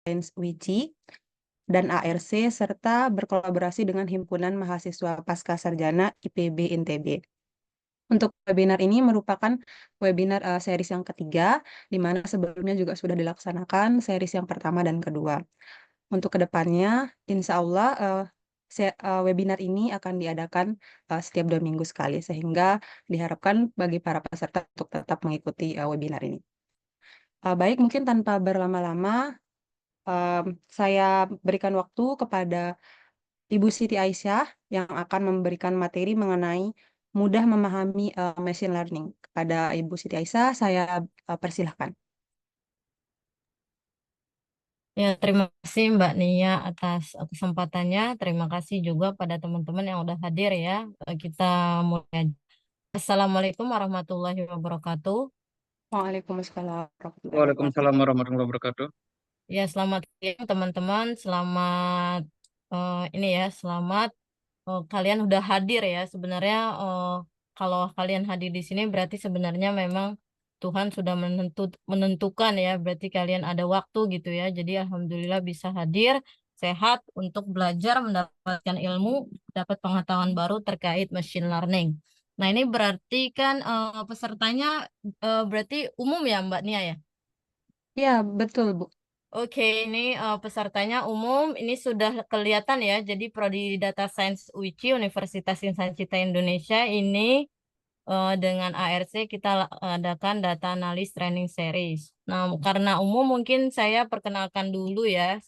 Sains UICI dan ARC serta berkolaborasi dengan Himpunan Mahasiswa Pascasarjana IPB INTB. Untuk webinar ini merupakan webinar series yang ketiga, di mana sebelumnya juga sudah dilaksanakan series yang pertama dan kedua. Untuk kedepannya, insya Allah webinar ini akan diadakan setiap 2 minggu sekali, sehingga diharapkan bagi para peserta untuk tetap mengikuti webinar ini. Baik, mungkin tanpa berlama-lama, saya berikan waktu kepada Ibu Siti Aisyah yang akan memberikan materi mengenai mudah memahami machine learning. Kepada Ibu Siti Aisyah, saya persilahkan. Ya, terima kasih Mbak Nia atas kesempatannya. Terima kasih juga pada teman-teman yang udah hadir ya. Kita mulai aja. Assalamualaikum warahmatullahi wabarakatuh. Waalaikumsalam warahmatullahi wabarakatuh. Waalaikumsalam warahmatullahi wabarakatuh. Ya, selamat siang teman-teman. Selamat ini ya, selamat kalian udah hadir ya. Sebenarnya kalau kalian hadir di sini berarti sebenarnya memang Tuhan sudah menentukan ya. Berarti kalian ada waktu gitu ya. Jadi alhamdulillah bisa hadir sehat untuk belajar mendapatkan ilmu, dapat pengetahuan baru terkait machine learning. Nah, ini berarti kan pesertanya berarti umum ya Mbak Nia ya? Ya, betul, Bu. Oke, ini pesertanya umum, ini sudah kelihatan ya. Jadi Prodi Data Science UICI Universitas Insan Cita Indonesia ini dengan ARC kita adakan Data Analyst Training Series. Nah, karena umum mungkin saya perkenalkan dulu ya.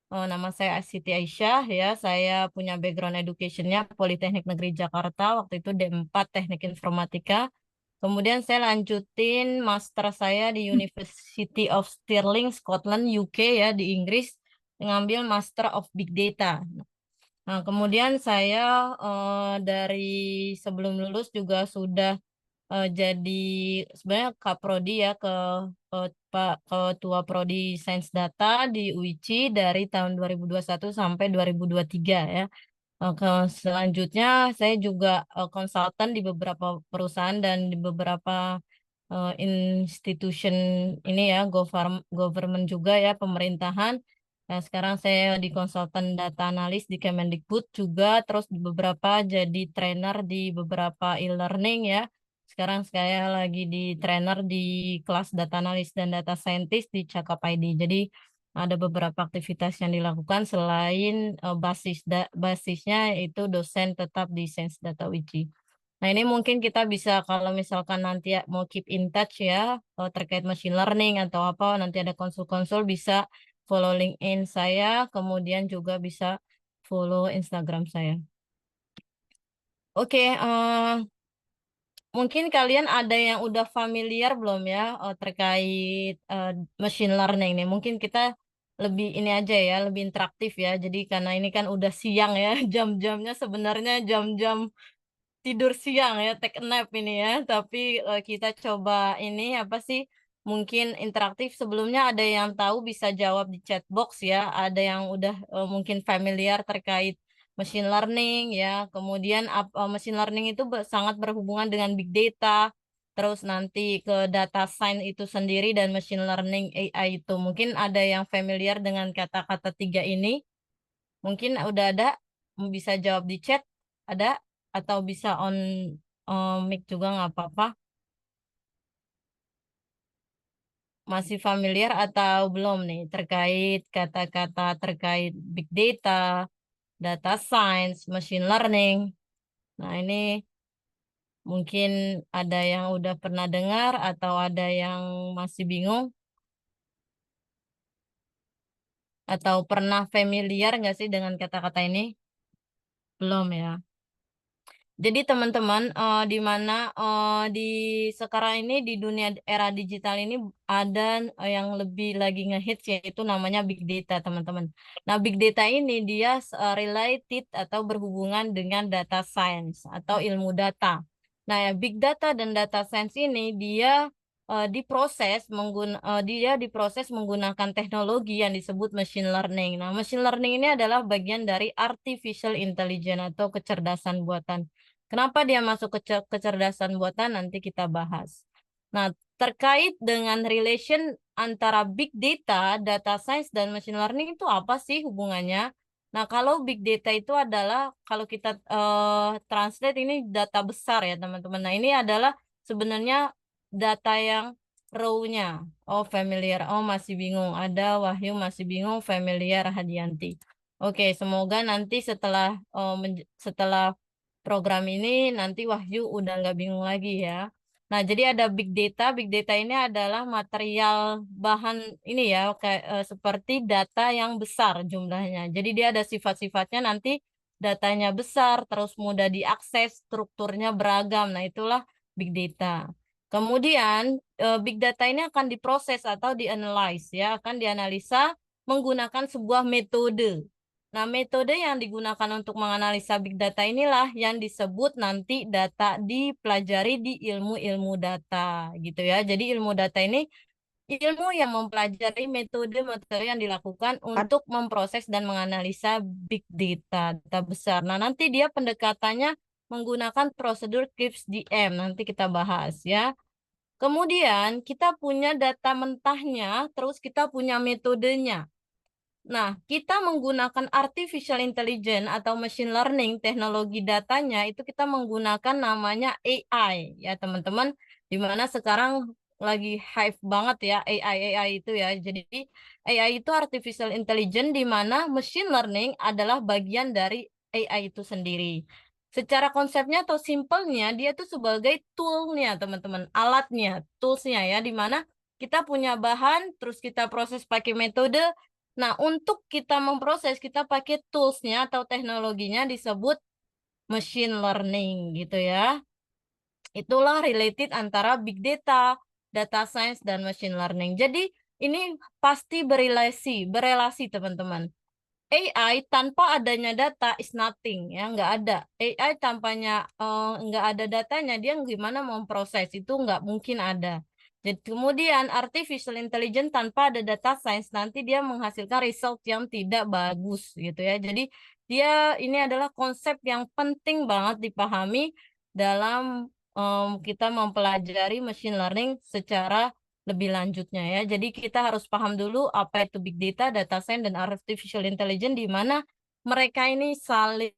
Nama saya Siti Aisyah ya. Saya punya background educationnya Politeknik Negeri Jakarta. Waktu itu D4 Teknik Informatika. Kemudian saya lanjutin master saya di University of Stirling, Scotland, UK ya di Inggris, ngambil Master of Big Data. Nah, kemudian saya dari sebelum lulus juga sudah jadi sebenarnya Kaprodi ya Pak Ketua Prodi Sains Data di UICI dari tahun 2021 sampai 2023 ya. Selanjutnya, saya juga konsultan di beberapa perusahaan dan di beberapa institution ini ya, government juga ya, pemerintahan. Nah, sekarang saya di konsultan data analis di Kemendikbud juga, terus di beberapa jadi trainer di beberapa e-learning ya. Sekarang saya lagi di trainer di kelas data analis dan data scientist di Cakap ID. Jadi ada beberapa aktivitas yang dilakukan selain basisnya itu dosen tetap di Sains Data UICI. Nah, ini mungkin kita bisa kalau misalkan nanti ya, mau keep in touch ya terkait machine learning atau apa nanti ada konsul-konsul bisa follow LinkedIn saya, kemudian juga bisa follow Instagram saya. Oke, mungkin kalian ada yang udah familiar belum ya terkait machine learning nih. Mungkin kita lebih ini aja ya, lebih interaktif ya. Jadi karena ini kan udah siang ya, jam-jamnya sebenarnya jam-jam tidur siang ya, take a nap ini ya. Tapi kita coba ini apa sih? Mungkin interaktif sebelumnya ada yang tahu bisa jawab di chat box ya. Ada yang udah mungkin familiar terkait machine learning ya. Kemudian machine learning itu sangat berhubungan dengan big data. Terus nanti ke data science itu sendiri dan machine learning AI itu. Mungkin ada yang familiar dengan kata-kata tiga ini. Mungkin udah ada bisa jawab di chat. Ada atau bisa on mic juga nggak apa-apa. Masih familiar atau belum nih terkait kata-kata terkait big data, data science, machine learning. Nah, ini mungkin ada yang udah pernah dengar atau ada yang masih bingung atau pernah familiar nggak sih dengan kata-kata ini? Belum ya. Jadi teman-teman, di mana di sekarang ini di dunia era digital ini ada yang lebih lagi ngehits yaitu namanya big data teman-teman. Nah big data ini dia related atau berhubungan dengan data science atau ilmu data. Nah ya, big data dan data science ini dia diproses menggunakan teknologi yang disebut machine learning. Nah machine learning ini adalah bagian dari artificial intelligence atau kecerdasan buatan. Kenapa dia masuk ke kecerdasan buatan nanti kita bahas. Nah, terkait dengan relation antara big data, data science, dan machine learning itu apa sih hubungannya? Nah, kalau big data itu adalah, kalau kita translate ini data besar ya teman-teman. Nah, ini adalah sebenarnya data yang raw-nya. Oh, familiar. Oh, masih bingung. Ada Wahyu masih bingung, familiar Hadianti. Oke, semoga nanti setelah program ini nanti Wahyu udah nggak bingung lagi ya. Nah, jadi ada big data. Big data ini adalah material bahan ini ya, kayak seperti data yang besar jumlahnya. Jadi dia ada sifat-sifatnya, nanti datanya besar, terus mudah diakses, strukturnya beragam. Nah, itulah big data. Kemudian big data ini akan diproses atau dianalyze ya, akan dianalisa menggunakan sebuah metode. Nah, metode yang digunakan untuk menganalisa big data inilah yang disebut nanti data dipelajari di ilmu-ilmu data gitu ya. Jadi ilmu data ini ilmu yang mempelajari metode-metode yang dilakukan untuk memproses dan menganalisa big data, data besar. Nah, nanti dia pendekatannya menggunakan prosedur KIPS-DM. Nanti kita bahas ya. Kemudian kita punya data mentahnya, terus kita punya metodenya. Nah, kita menggunakan artificial intelligence atau machine learning, teknologi datanya itu kita menggunakan namanya AI ya teman-teman, di mana sekarang lagi hype banget ya AI itu ya. Jadi AI itu artificial intelligence di mana machine learning adalah bagian dari AI itu sendiri. Secara konsepnya atau simpelnya dia itu sebagai toolnya teman-teman, alatnya, toolsnya ya, di mana kita punya bahan, terus kita proses pakai metode. Nah, untuk kita memproses, kita pakai toolsnya atau teknologinya disebut machine learning gitu ya. Itulah related antara big data, data science, dan machine learning. Jadi, ini pasti berelasi teman-teman. AI tanpa adanya data is nothing ya, nggak ada. AI tampaknya nggak ada datanya, dia gimana memproses itu nggak mungkin ada. Jadi kemudian artificial intelligence tanpa ada data science nanti dia menghasilkan result yang tidak bagus gitu ya. Jadi dia ini adalah konsep yang penting banget dipahami dalam kita mempelajari machine learning secara lebih lanjutnya ya. Jadi kita harus paham dulu apa itu big data, data science, dan artificial intelligence di mana mereka ini saling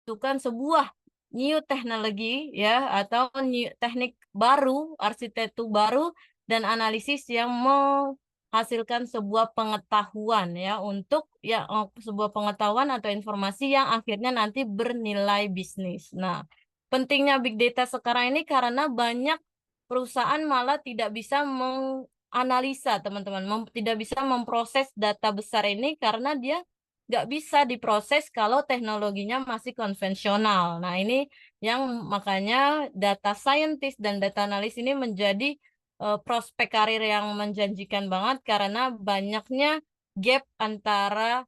membutuhkan sebuah new teknologi ya atau new teknik baru, arsitektur baru dan analisis yang menghasilkan sebuah pengetahuan ya untuk ya sebuah pengetahuan atau informasi yang akhirnya nanti bernilai bisnis. Nah, pentingnya big data sekarang ini karena banyak perusahaan malah tidak bisa menganalisa teman-teman, tidak bisa memproses data besar ini karena dia nggak bisa diproses kalau teknologinya masih konvensional. Nah, ini yang makanya data scientist dan data analis ini menjadi prospek karir yang menjanjikan banget karena banyaknya gap antara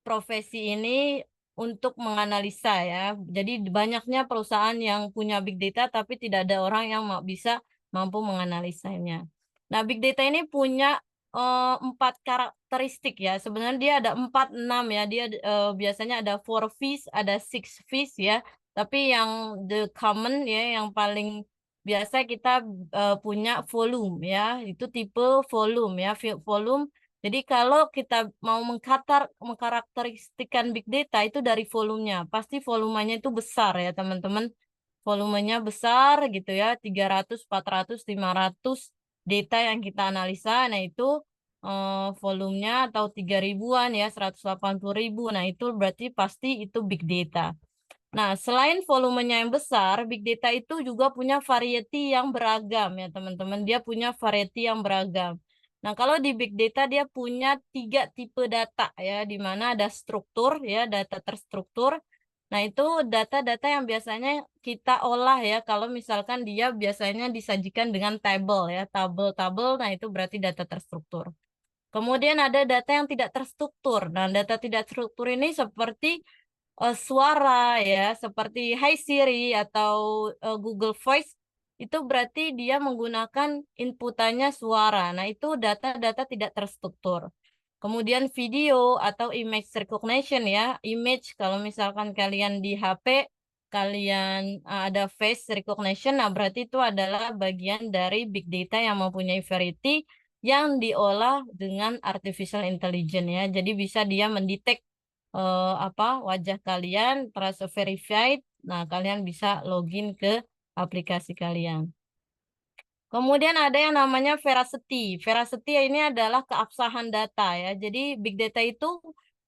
profesi ini untuk menganalisa ya. Jadi banyaknya perusahaan yang punya big data tapi tidak ada orang yang bisa mampu menganalisanya. Nah, big data ini punya empat karakteristik ya. Sebenarnya dia ada empat enam ya. Dia biasanya ada four V's, ada six V's ya. Tapi yang the common ya, yang paling biasa kita punya volume ya. Itu tipe volume ya. Volume jadi kalau kita mau mengkarakteristikkan big data itu dari volumenya, pasti volumenya itu besar ya teman-teman. Volumenya besar gitu ya, 300, 400, 500 data yang kita analisa. Nah itu volumenya atau 3 ribuan ya, 180.000. Nah itu berarti pasti itu big data. Nah, selain volumenya yang besar, big data itu juga punya variety yang beragam ya, teman-teman. Dia punya variety yang beragam. Nah, kalau di big data dia punya 3 tipe data ya, di mana ada struktur ya, data terstruktur. Nah, itu data-data yang biasanya kita olah ya, kalau misalkan dia biasanya disajikan dengan tabel ya, tabel-tabel, nah itu berarti data terstruktur. Kemudian ada data yang tidak terstruktur. Nah, data tidak terstruktur ini seperti suara ya, seperti Hai Siri atau Google Voice, itu berarti dia menggunakan inputannya suara. Nah, itu data-data tidak terstruktur. Kemudian video atau image recognition ya, image kalau misalkan kalian di HP, kalian ada face recognition, nah berarti itu adalah bagian dari big data yang mempunyai variety yang diolah dengan artificial intelligence ya. Jadi bisa dia mendetek wajah kalian terasa verified. Nah, kalian bisa login ke aplikasi kalian. Kemudian ada yang namanya veracity. Veracity ini adalah keabsahan data ya. Jadi big data itu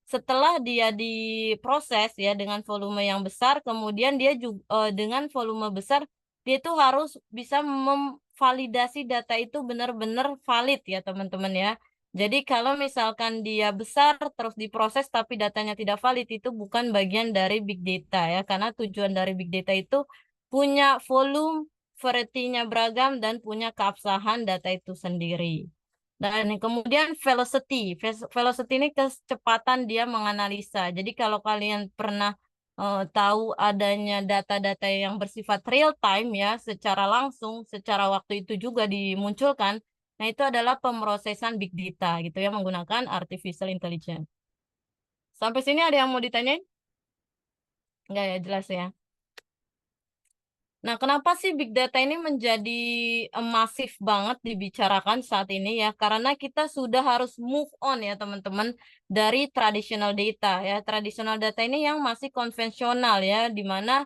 setelah dia diproses ya dengan volume yang besar, kemudian dia juga dengan volume besar dia itu harus bisa memvalidasi data itu benar-benar valid ya teman-teman ya. Jadi kalau misalkan dia besar terus diproses tapi datanya tidak valid, itu bukan bagian dari big data ya, karena tujuan dari big data itu punya volume, variety-nya beragam, dan punya keabsahan data itu sendiri. Dan kemudian velocity. Velocity ini kecepatan dia menganalisa. Jadi kalau kalian pernah tahu adanya data-data yang bersifat real time ya, secara langsung, secara waktu itu juga dimunculkan. Nah, itu adalah pemrosesan big data gitu ya, menggunakan artificial intelligence. Sampai sini ada yang mau ditanyain? Enggak ya, jelas ya. Nah, kenapa sih big data ini menjadi masif banget dibicarakan saat ini ya? Karena kita sudah harus move on ya teman-teman dari traditional data ya. Traditional data ini yang masih konvensional ya, di mana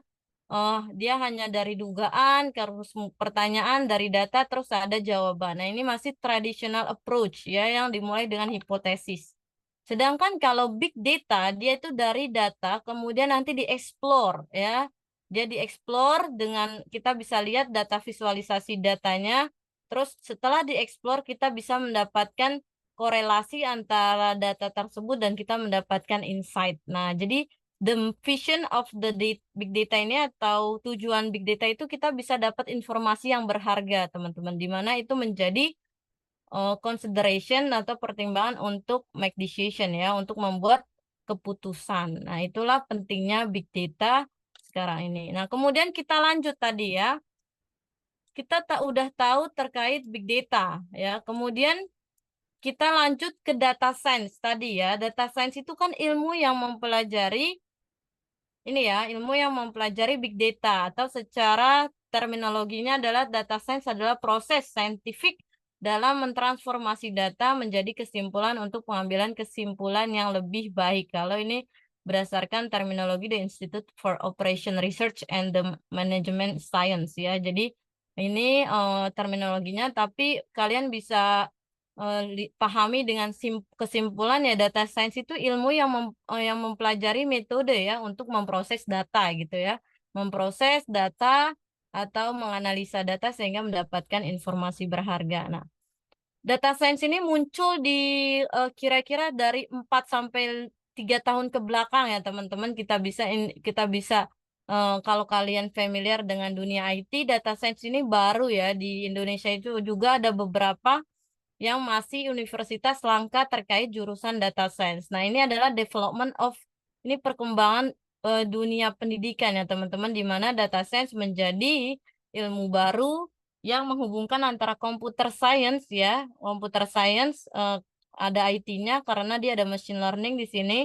dia hanya dari dugaan, terus pertanyaan dari data, terus ada jawaban. Nah, ini masih traditional approach ya, yang dimulai dengan hipotesis. Sedangkan kalau big data, dia itu dari data, kemudian nanti dieksplor ya. Dia dieksplor dengan kita bisa lihat data visualisasi datanya. Terus setelah dieksplor kita bisa mendapatkan korelasi antara data tersebut dan kita mendapatkan insight. Nah, jadi the vision of the big data ini atau tujuan big data itu kita bisa dapat informasi yang berharga, teman-teman, di mana itu menjadi consideration atau pertimbangan untuk make decision ya, untuk membuat keputusan. Nah, itulah pentingnya big data sekarang ini. Nah, kemudian kita lanjut tadi ya. Kita tak udah tahu terkait big data ya. Kemudian kita lanjut ke data science tadi ya. Data science itu kan ilmu yang mempelajari ini ya, ilmu yang mempelajari big data atau secara terminologinya adalah data science adalah proses saintifik dalam mentransformasi data menjadi kesimpulan untuk pengambilan kesimpulan yang lebih baik. Kalau ini berdasarkan terminologi The Institute for Operation Research and the Management Science ya. Jadi ini terminologinya, tapi kalian bisa pahami dengan kesimpulan ya, data science itu ilmu yang mempelajari metode ya untuk memproses data gitu ya. Memproses data atau menganalisa data sehingga mendapatkan informasi berharga. Nah, data science ini muncul di kira-kira dari 4 sampai 3 tahun ke belakang ya teman-teman. Kita bisa kalau kalian familiar dengan dunia IT, data science ini baru ya di Indonesia. Itu juga ada beberapa yang masih universitas langka terkait jurusan data science. Nah, ini adalah ini perkembangan dunia pendidikan ya teman-teman, di mana data science menjadi ilmu baru yang menghubungkan antara computer science ya, computer science ada IT-nya karena dia ada machine learning di sini.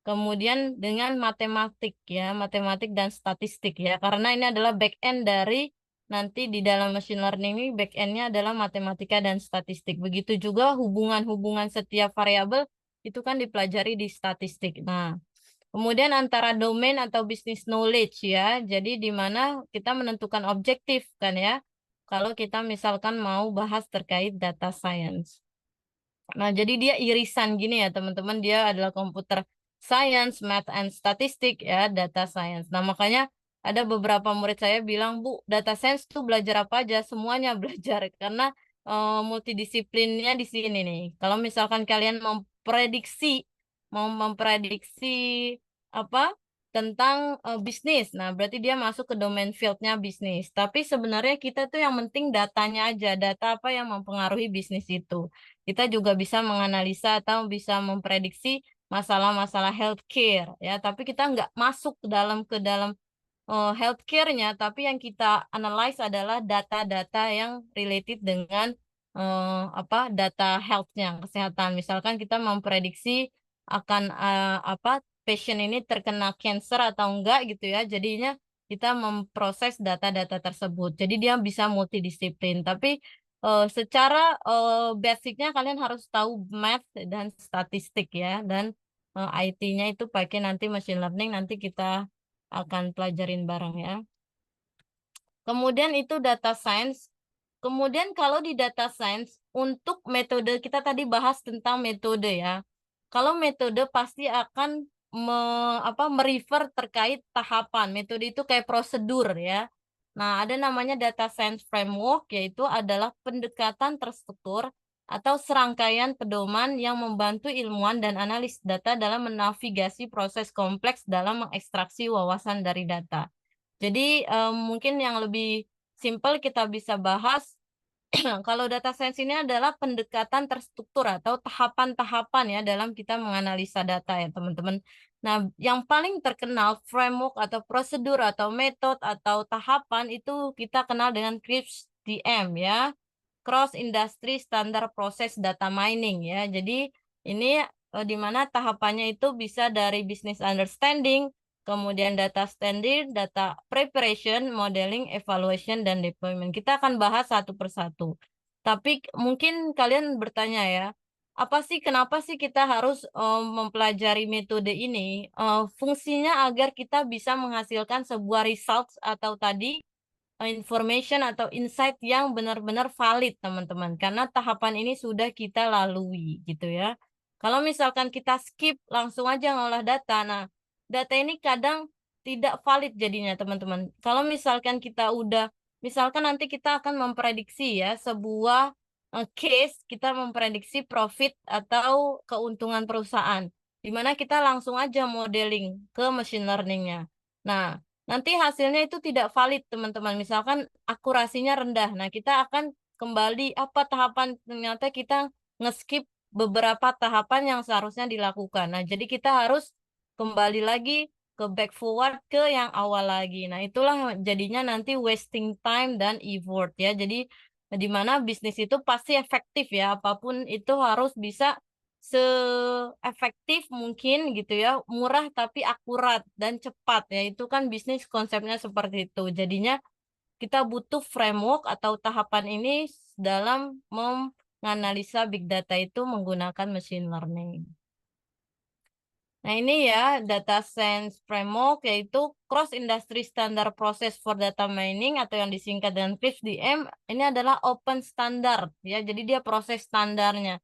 Kemudian dengan matematik ya, matematik dan statistik ya, karena ini adalah back end dari nanti di dalam machine learning ini back end-nya adalah matematika dan statistik. Begitu juga hubungan-hubungan setiap variabel itu kan dipelajari di statistik. Nah, kemudian antara domain atau business knowledge ya, jadi di mana kita menentukan objektif kan ya, kalau kita misalkan mau bahas terkait data science. Nah, jadi dia irisan gini ya, teman-teman. Dia adalah komputer science, math and statistik ya, data science. Nah, makanya ada beberapa murid saya bilang, "Bu, data science tuh belajar apa aja?" Semuanya belajar karena multidisiplinnya di sini nih. Kalau misalkan kalian mau memprediksi apa tentang bisnis. Nah, berarti dia masuk ke domain fieldnya bisnis. Tapi sebenarnya kita tuh yang penting datanya aja, data apa yang mempengaruhi bisnis itu. Kita juga bisa menganalisa atau bisa memprediksi masalah-masalah healthcare ya, tapi kita nggak masuk ke dalam healthcare-nya, tapi yang kita analyze adalah data-data yang related dengan data health-nya, kesehatan. Misalkan kita memprediksi akan patient ini terkena cancer atau enggak gitu ya. Jadinya kita memproses data-data tersebut. Jadi dia bisa multidisiplin. Tapi secara basicnya kalian harus tahu math dan statistik ya. Dan IT-nya itu pakai nanti machine learning, nanti kita akan pelajarin bareng ya. Kemudian itu data science. Kemudian kalau di data science untuk metode, kita tadi bahas tentang metode ya. Kalau metode pasti akan merefer terkait tahapan. Metode itu kayak prosedur ya. Nah, ada namanya data science framework, yaitu adalah pendekatan terstruktur atau serangkaian pedoman yang membantu ilmuwan dan analis data dalam menavigasi proses kompleks dalam mengekstraksi wawasan dari data. Jadi mungkin yang lebih simpel kita bisa bahas kalau data science ini adalah pendekatan terstruktur atau tahapan-tahapan ya dalam kita menganalisa data ya teman-teman. Nah, yang paling terkenal framework atau prosedur atau metode atau tahapan itu kita kenal dengan CRISP-DM ya. Cross Industry Standard Process Data Mining ya. Jadi ini di mana tahapannya itu bisa dari business understanding, kemudian data standard, data preparation, modeling, evaluation, dan deployment. Kita akan bahas satu persatu. Tapi mungkin kalian bertanya ya, apa sih, kenapa sih kita harus mempelajari metode ini? Fungsinya agar kita bisa menghasilkan sebuah results atau tadi information atau insight yang benar-benar valid, teman-teman. Karena tahapan ini sudah kita lalui, gitu ya. Kalau misalkan kita skip, langsung aja ngolah data. Nah, data ini kadang tidak valid jadinya, teman-teman. Kalau misalkan kita udah, misalkan nanti kita akan memprediksi ya, sebuah case, kita memprediksi profit atau keuntungan perusahaan. Di mana kita langsung aja modeling ke machine learning-nya. Nah, nanti hasilnya itu tidak valid, teman-teman. Misalkan akurasinya rendah. Nah, kita akan kembali apa tahapan, ternyata kita ngeskip beberapa tahapan yang seharusnya dilakukan. Nah, jadi kita harus kembali lagi ke back forward ke yang awal lagi. Nah, itulah jadinya nanti wasting time dan effort ya. Jadi di mana bisnis itu pasti efektif ya. Apapun itu harus bisa seefektif mungkin gitu ya, murah tapi akurat dan cepat ya. Itu kan bisnis konsepnya seperti itu. Jadinya kita butuh framework atau tahapan ini dalam menganalisa big data itu menggunakan machine learning. Nah, ini ya data science framework yaitu Cross Industry Standard Process for Data Mining atau yang disingkat dengan CRISP-DM. Ini adalah open standard ya. Jadi dia proses standarnya.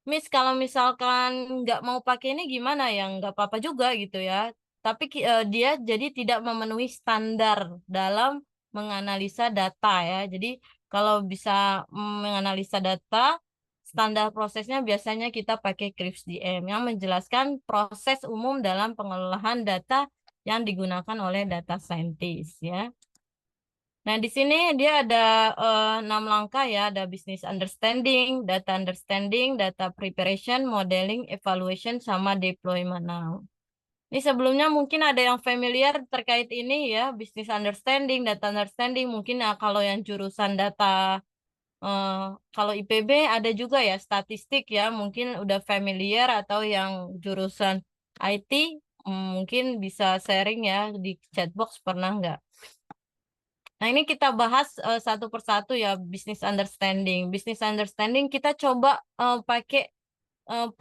Miss, kalau misalkan nggak mau pakai ini gimana ya? Nggak apa-apa juga gitu ya. Tapi dia jadi tidak memenuhi standar dalam menganalisa data ya. Jadi kalau bisa menganalisa data, standar prosesnya biasanya kita pakai CRISP-DM yang menjelaskan proses umum dalam pengelolaan data yang digunakan oleh data scientist ya. Nah, di sini dia ada 6 langkah ya, ada business understanding, data preparation, modeling, evaluation, sama deployment. Nah, ini sebelumnya mungkin ada yang familiar terkait ini ya, business understanding, data understanding, mungkin kalau yang jurusan data, eh, kalau IPB ada juga ya, statistik ya, mungkin udah familiar, atau yang jurusan IT, mungkin bisa sharing ya di chatbox pernah nggak? Nah, ini kita bahas satu persatu ya, business understanding. Business understanding kita coba pakai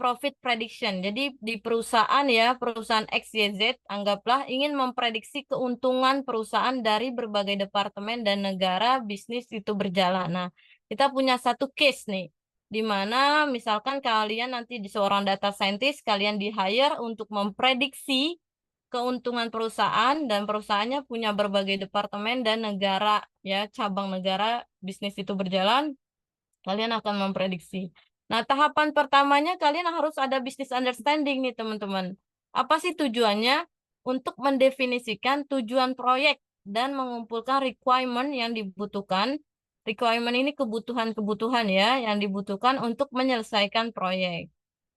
profit prediction. Jadi di perusahaan ya, perusahaan XYZ, anggaplah ingin memprediksi keuntungan perusahaan dari berbagai departemen dan negara bisnis itu berjalan. Nah, kita punya satu case nih, di mana misalkan kalian nanti di seorang data scientist, kalian di hire untuk memprediksi keuntungan perusahaan, dan perusahaannya punya berbagai departemen dan negara ya, cabang negara bisnis itu berjalan, kalian akan memprediksi. Nah, tahapan pertamanya kalian harus ada business understanding nih, teman-teman. Apa sih tujuannya? Untuk mendefinisikan tujuan proyek dan mengumpulkan requirement yang dibutuhkan. Requirement ini kebutuhan-kebutuhan ya yang dibutuhkan untuk menyelesaikan proyek.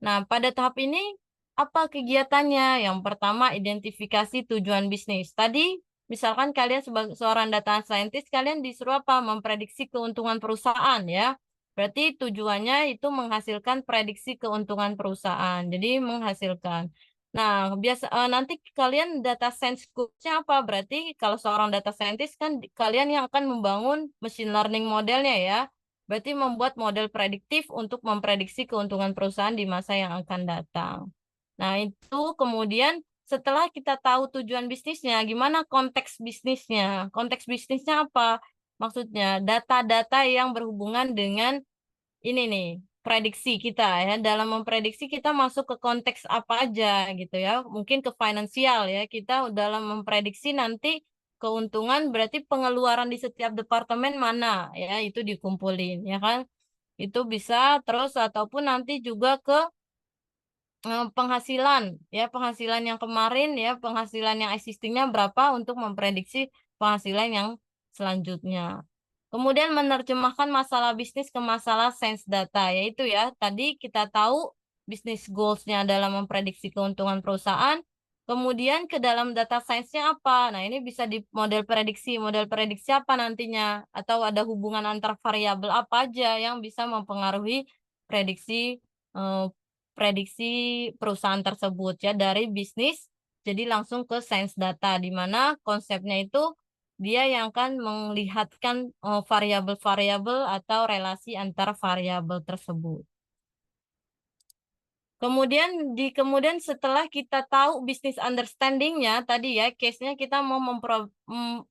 Nah, pada tahap ini apa kegiatannya? Yang pertama, identifikasi tujuan bisnis. Tadi, misalkan kalian sebagai seorang data scientist, kalian disuruh apa? Memprediksi keuntungan perusahaan ya. Berarti tujuannya itu menghasilkan prediksi keuntungan perusahaan. Jadi menghasilkan. Nah, nanti kalian data science goals-nya apa? Berarti kalau seorang data scientist kan kalian yang akan membangun machine learning modelnya ya. Berarti membuat model prediktif untuk memprediksi keuntungan perusahaan di masa yang akan datang. Nah, itu kemudian setelah kita tahu tujuan bisnisnya, gimana konteks bisnisnya? Konteks bisnisnya apa? Maksudnya data-data yang berhubungan dengan ini nih, prediksi kita ya. Dalam memprediksi kita masuk ke konteks apa aja gitu ya. Mungkin ke finansial ya. Kita dalam memprediksi nanti keuntungan berarti pengeluaran di setiap departemen mana ya, itu dikumpulin ya kan. Itu bisa terus ataupun nanti juga ke penghasilan ya, penghasilan yang kemarin ya, penghasilan yang existingnya berapa untuk memprediksi penghasilan yang selanjutnya. Kemudian menerjemahkan masalah bisnis ke masalah sains data, yaitu ya tadi kita tahu bisnis goals-nya adalah memprediksi keuntungan perusahaan, kemudian ke dalam data science-nya apa? Nah, ini bisa di model prediksi apa nantinya, atau ada hubungan antar variabel apa aja yang bisa mempengaruhi prediksi eh, prediksi perusahaan tersebut ya dari bisnis jadi langsung ke sains data di mana konsepnya itu dia yang akan melihatkan variabel-variabel atau relasi antar variabel tersebut. Kemudian setelah kita tahu bisnis understanding-nya tadi ya, case-nya kita mau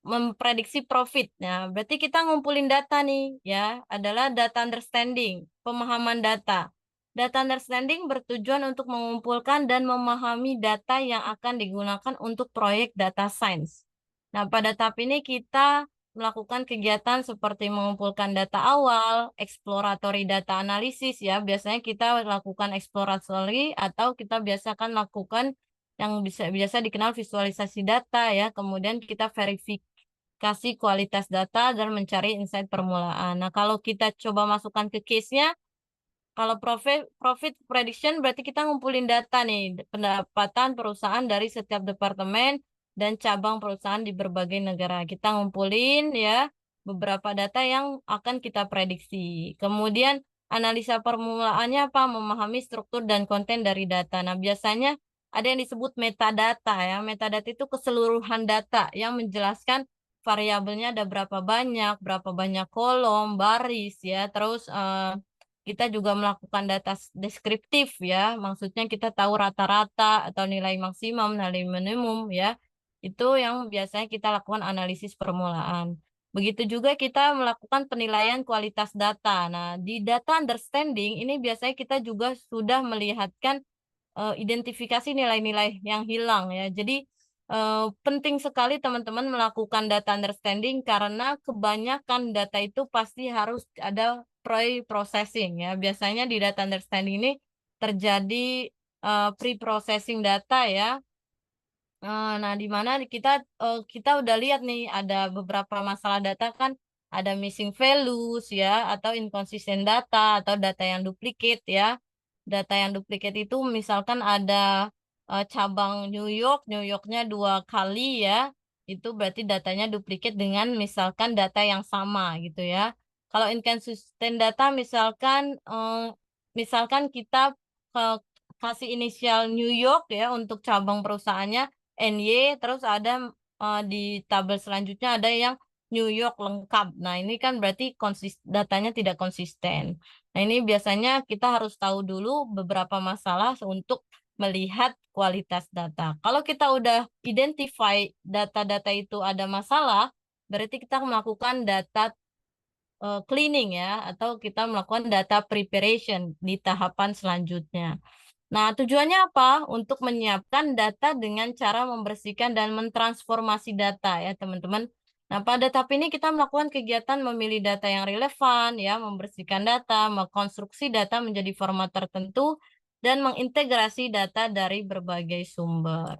memprediksi profit. Nah, berarti kita ngumpulin data nih ya, adalah data understanding, pemahaman data. Data understanding bertujuan untuk mengumpulkan dan memahami data yang akan digunakan untuk proyek data science. Nah, pada tahap ini kita melakukan kegiatan seperti mengumpulkan data awal, exploratory data analisis ya. Biasanya kita lakukan exploratory atau kita biasakan lakukan yang biasa dikenal visualisasi data ya. Kemudian kita verifikasi kualitas data dan mencari insight permulaan. Nah, kalau kita coba masukkan ke case-nya, kalau profit prediction berarti kita ngumpulin data nih, pendapatan perusahaan dari setiap departemen dan cabang perusahaan di berbagai negara. Kita ngumpulin ya beberapa data yang akan kita prediksi. Kemudian analisa permulaannya apa? Memahami struktur dan konten dari data. Nah, biasanya ada yang disebut metadata ya. Metadata itu keseluruhan data yang menjelaskan variabelnya ada berapa banyak kolom, baris ya. Terus kita juga melakukan data deskriptif ya, maksudnya kita tahu rata-rata atau nilai maksimum, nilai minimum ya. Itu yang biasanya kita lakukan analisis permulaan. Begitu juga kita melakukan penilaian kualitas data. Nah, di data understanding ini biasanya kita juga sudah melihatkan identifikasi nilai-nilai yang hilang ya. Jadi penting sekali teman-teman melakukan data understanding karena kebanyakan data itu pasti harus ada pre-processing ya. Biasanya di data understanding ini terjadi pre-processing data ya. Nah, di mana kita udah lihat nih ada beberapa masalah data kan ada missing values ya atau inconsistent data atau data yang duplicate ya. Data yang duplicate itu misalkan ada cabang New Yorknya 2 kali ya. Itu berarti datanya duplicate dengan misalkan data yang sama gitu ya. Kalau inconsistent data misalkan kita eh, kasih inisial New York ya untuk cabang perusahaannya NY, terus ada di tabel selanjutnya ada yang New York lengkap. Nah, ini kan berarti datanya tidak konsisten. Nah, ini biasanya kita harus tahu dulu beberapa masalah untuk melihat kualitas data. Kalau kita udah identify data-data itu ada masalah, berarti kita melakukan data cleaning ya, atau kita melakukan data preparation di tahapan selanjutnya. Nah, tujuannya apa? Untuk menyiapkan data dengan cara membersihkan dan mentransformasi data ya, teman-teman. Nah, pada tahap ini kita melakukan kegiatan memilih data yang relevan ya, membersihkan data, mengkonstruksi data menjadi format tertentu, dan mengintegrasi data dari berbagai sumber.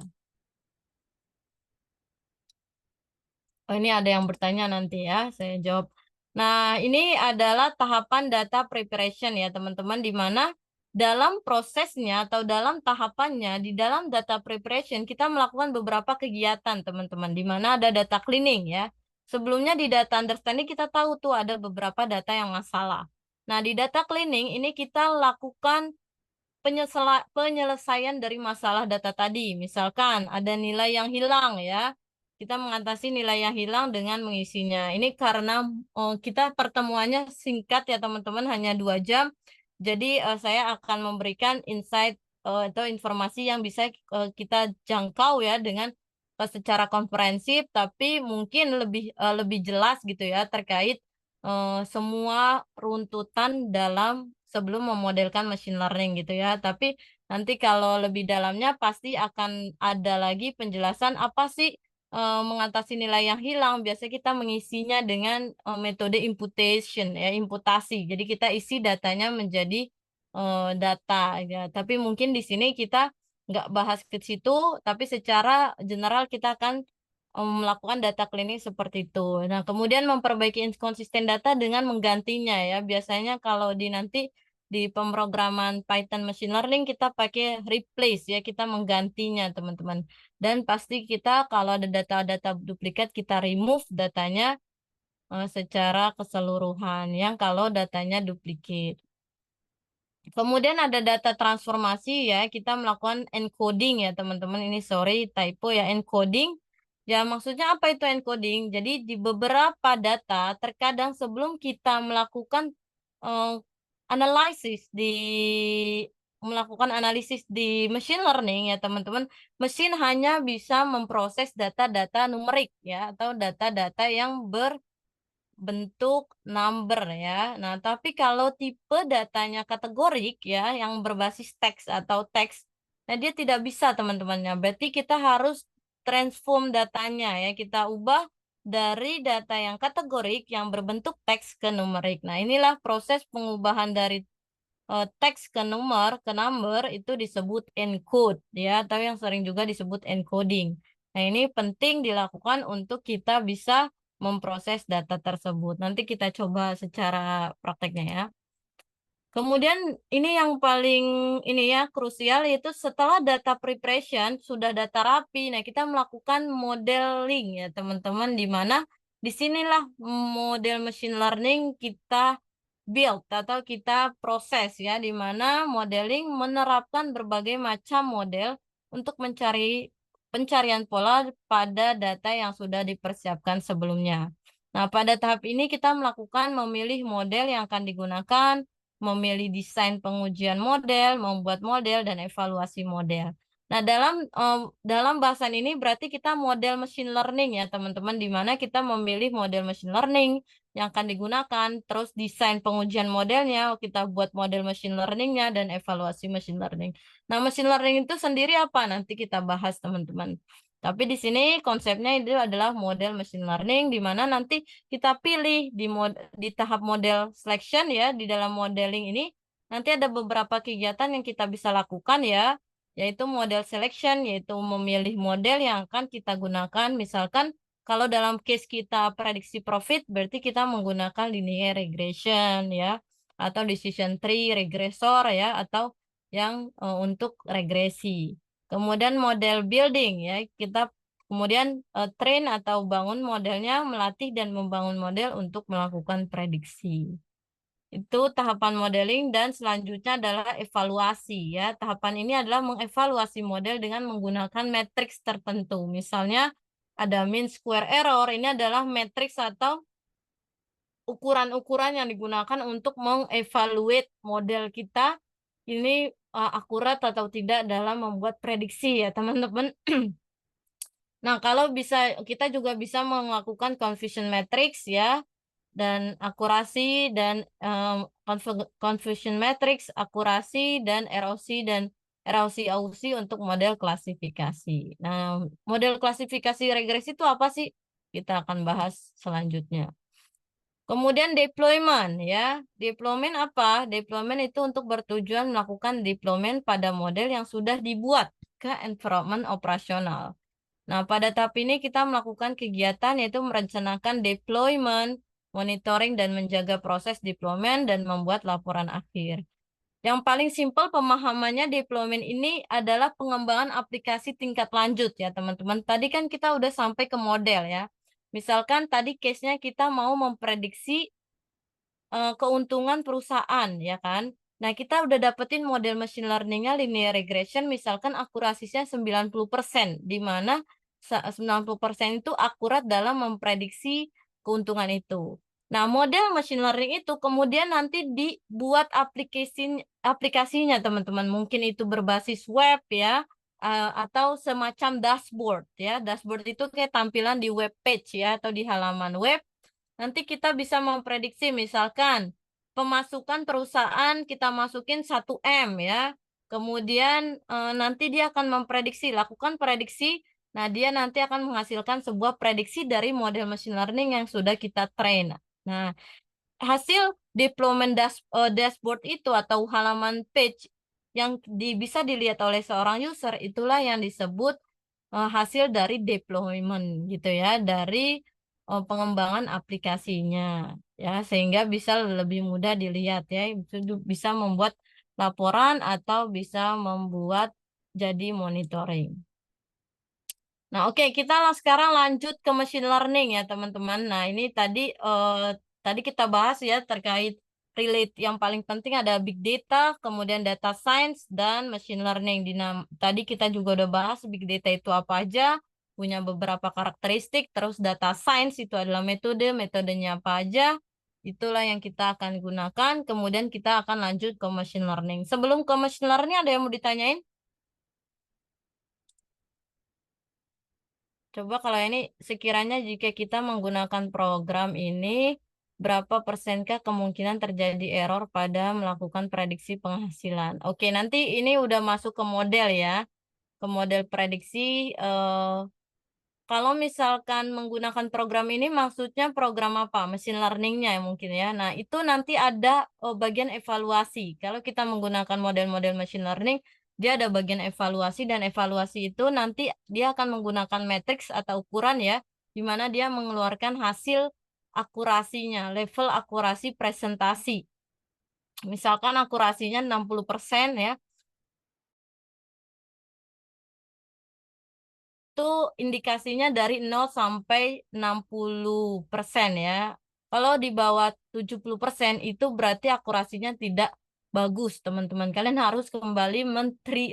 Oh, ini ada yang bertanya nanti ya, saya jawab. Nah, ini adalah tahapan data preparation ya, teman-teman, di mana dalam prosesnya atau dalam tahapannya, di dalam data preparation, kita melakukan beberapa kegiatan, teman-teman, di mana ada data cleaning ya. Sebelumnya di data understanding kita tahu tuh ada beberapa data yang masalah. Nah, di data cleaning ini kita lakukan penyelesaian dari masalah data tadi. Misalkan ada nilai yang hilang ya. Kita mengatasi nilai yang hilang dengan mengisinya. Ini karena kita pertemuannya singkat ya teman-teman, hanya 2 jam. Jadi saya akan memberikan insight atau informasi yang bisa kita jangkau ya dengan secara komprehensif, tapi mungkin lebih jelas gitu ya terkait semua runtutan dalam sebelum memodelkan machine learning gitu ya. Tapi nanti kalau lebih dalamnya pasti akan ada lagi penjelasan apa sih mengatasi nilai yang hilang. Biasanya kita mengisinya dengan metode imputation ya, imputasi. Jadi kita isi datanya menjadi data ya. Tapi mungkin di sini kita nggak bahas ke situ, tapi secara general kita akan melakukan data cleaning seperti itu. Nah, kemudian memperbaiki konsisten data dengan menggantinya ya. Biasanya kalau di nanti di pemrograman Python machine learning kita pakai replace ya, kita menggantinya teman-teman. Dan pasti kita kalau ada data-data duplikat kita remove datanya secara keseluruhan yang kalau datanya duplicate. Kemudian ada data transformasi ya, kita melakukan encoding ya teman-teman. Ini sorry typo ya, encoding. Ya maksudnya apa itu encoding? Jadi di beberapa data, terkadang sebelum kita melakukan eh, analisis melakukan analisis di machine learning ya teman-teman, mesin hanya bisa memproses data-data numerik ya atau data-data yang bentuk number ya. Nah, tapi kalau tipe datanya kategorik ya, yang berbasis teks atau teks, nah dia tidak bisa teman-temannya. Berarti kita harus transform datanya ya, kita ubah dari data yang kategorik yang berbentuk teks ke numerik. Nah, inilah proses pengubahan dari teks ke number itu disebut encode ya, atau yang sering juga disebut encoding. Nah, ini penting dilakukan untuk kita bisa memproses data tersebut. Nanti kita coba secara prakteknya ya. Kemudian ini yang paling ini ya krusial, yaitu setelah data preparation sudah data rapi, nah kita melakukan modeling ya teman-teman, di mana disinilah model machine learning kita build atau kita proses ya, di mana modeling menerapkan berbagai macam model untuk mencari pencarian pola pada data yang sudah dipersiapkan sebelumnya. Nah, pada tahap ini kita melakukan memilih model yang akan digunakan, memilih desain pengujian model, membuat model, dan evaluasi model. Nah, dalam bahasan ini berarti kita model machine learning ya, teman-teman, di mana kita memilih model machine learning yang akan digunakan, terus desain pengujian modelnya, kita buat model machine learningnya, dan evaluasi machine learning. Nah, machine learning itu sendiri apa? Nanti kita bahas, teman-teman. Tapi di sini konsepnya itu adalah model machine learning, di mana nanti kita pilih di tahap model selection ya, di dalam modeling ini nanti ada beberapa kegiatan yang kita bisa lakukan ya, yaitu model selection, yaitu memilih model yang akan kita gunakan. Misalkan kalau dalam case kita prediksi profit, berarti kita menggunakan linear regression ya, atau decision tree regressor ya, atau yang untuk regresi. Kemudian model building ya, kita kemudian train atau bangun modelnya, melatih dan membangun model untuk melakukan prediksi. Itu tahapan modeling, dan selanjutnya adalah evaluasi ya. Tahapan ini adalah mengevaluasi model dengan menggunakan matriks tertentu. Misalnya ada mean square error, ini adalah matriks atau ukuran-ukuran yang digunakan untuk mengevaluate model kita ini akurat atau tidak dalam membuat prediksi ya, teman-teman. Nah, kalau bisa kita juga bisa melakukan confusion matrix ya, dan akurasi dan confusion matrix, akurasi dan erosi ausi untuk model klasifikasi. Nah, model klasifikasi regresi itu apa sih? Kita akan bahas selanjutnya. Kemudian deployment ya. Deployment apa? Deployment itu untuk bertujuan melakukan deployment pada model yang sudah dibuat ke environment operasional. Nah, pada tahap ini kita melakukan kegiatan yaitu merencanakan deployment, monitoring dan menjaga proses deployment dan membuat laporan akhir. Yang paling simpel pemahamannya deployment ini adalah pengembangan aplikasi tingkat lanjut ya teman-teman. Tadi kan kita udah sampai ke model ya. Misalkan tadi case-nya kita mau memprediksi keuntungan perusahaan ya kan. Nah, kita udah dapetin model machine learning-nya linear regression misalkan akurasinya 90%, di mana 90% itu akurat dalam memprediksi keuntungan itu. Nah, model machine learning itu kemudian nanti dibuat aplikasinya teman-teman. Mungkin itu berbasis web ya, atau semacam dashboard ya. Dashboard itu kayak tampilan di web page ya atau di halaman web. Nanti kita bisa memprediksi misalkan pemasukan perusahaan kita masukin 1 M ya. Kemudian nanti dia akan memprediksi, lakukan prediksi. Nah, dia nanti akan menghasilkan sebuah prediksi dari model machine learning yang sudah kita train. Nah, hasil deployment dashboard itu atau halaman page yang bisa dilihat oleh seorang user itulah yang disebut hasil dari deployment gitu ya, dari pengembangan aplikasinya ya, sehingga bisa lebih mudah dilihat ya, bisa membuat laporan atau bisa membuat jadi monitoring. Nah, oke, kita sekarang lanjut ke machine learning ya, teman-teman. Nah, ini tadi kita bahas ya terkait relate yang paling penting ada big data, kemudian data science dan machine learning. Tadi kita juga udah bahas big data itu apa aja, punya beberapa karakteristik, terus data science itu adalah metodenya apa aja. Itulah yang kita akan gunakan. Kemudian kita akan lanjut ke machine learning. Sebelum ke machine learning ada yang mau ditanyain? Coba kalau ini sekiranya jika kita menggunakan program ini, berapa persenkah kemungkinan terjadi error pada melakukan prediksi penghasilan? Oke, nanti ini udah masuk ke model ya, ke model prediksi. Kalau misalkan menggunakan program ini maksudnya program apa? Machine learning-nya ya mungkin ya. Nah, itu nanti ada bagian evaluasi. Kalau kita menggunakan model-model machine learning, dia ada bagian evaluasi dan evaluasi itu nanti dia akan menggunakan matriks atau ukuran ya, di mana dia mengeluarkan hasil akurasinya, level akurasi presentasi. Misalkan akurasinya 60% ya, itu indikasinya dari 0 sampai 60% ya. Kalau di bawah 70% itu berarti akurasinya tidak bagus, teman-teman. Kalian harus kembali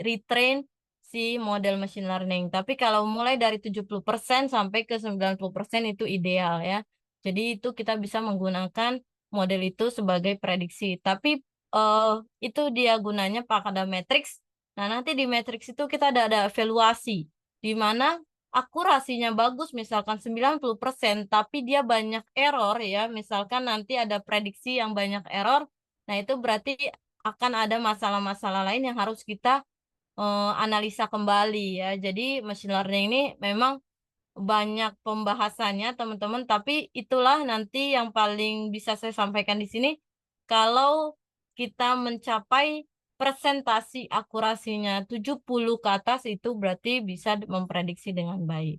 retrain si model machine learning. Tapi kalau mulai dari 70% sampai ke 90% itu ideal ya. Jadi itu kita bisa menggunakan model itu sebagai prediksi. Tapi eh, itu dia gunanya pada matrix. Nah, nanti di matrix itu kita ada evaluasi di mana akurasinya bagus misalkan 90% tapi dia banyak error ya, misalkan nanti ada prediksi yang banyak error, nah itu berarti akan ada masalah-masalah lain yang harus kita analisa kembali ya. Jadi machine learning ini memang banyak pembahasannya teman-teman, tapi itulah nanti yang paling bisa saya sampaikan di sini. Kalau kita mencapai presentasi akurasinya 70 ke atas itu berarti bisa memprediksi dengan baik.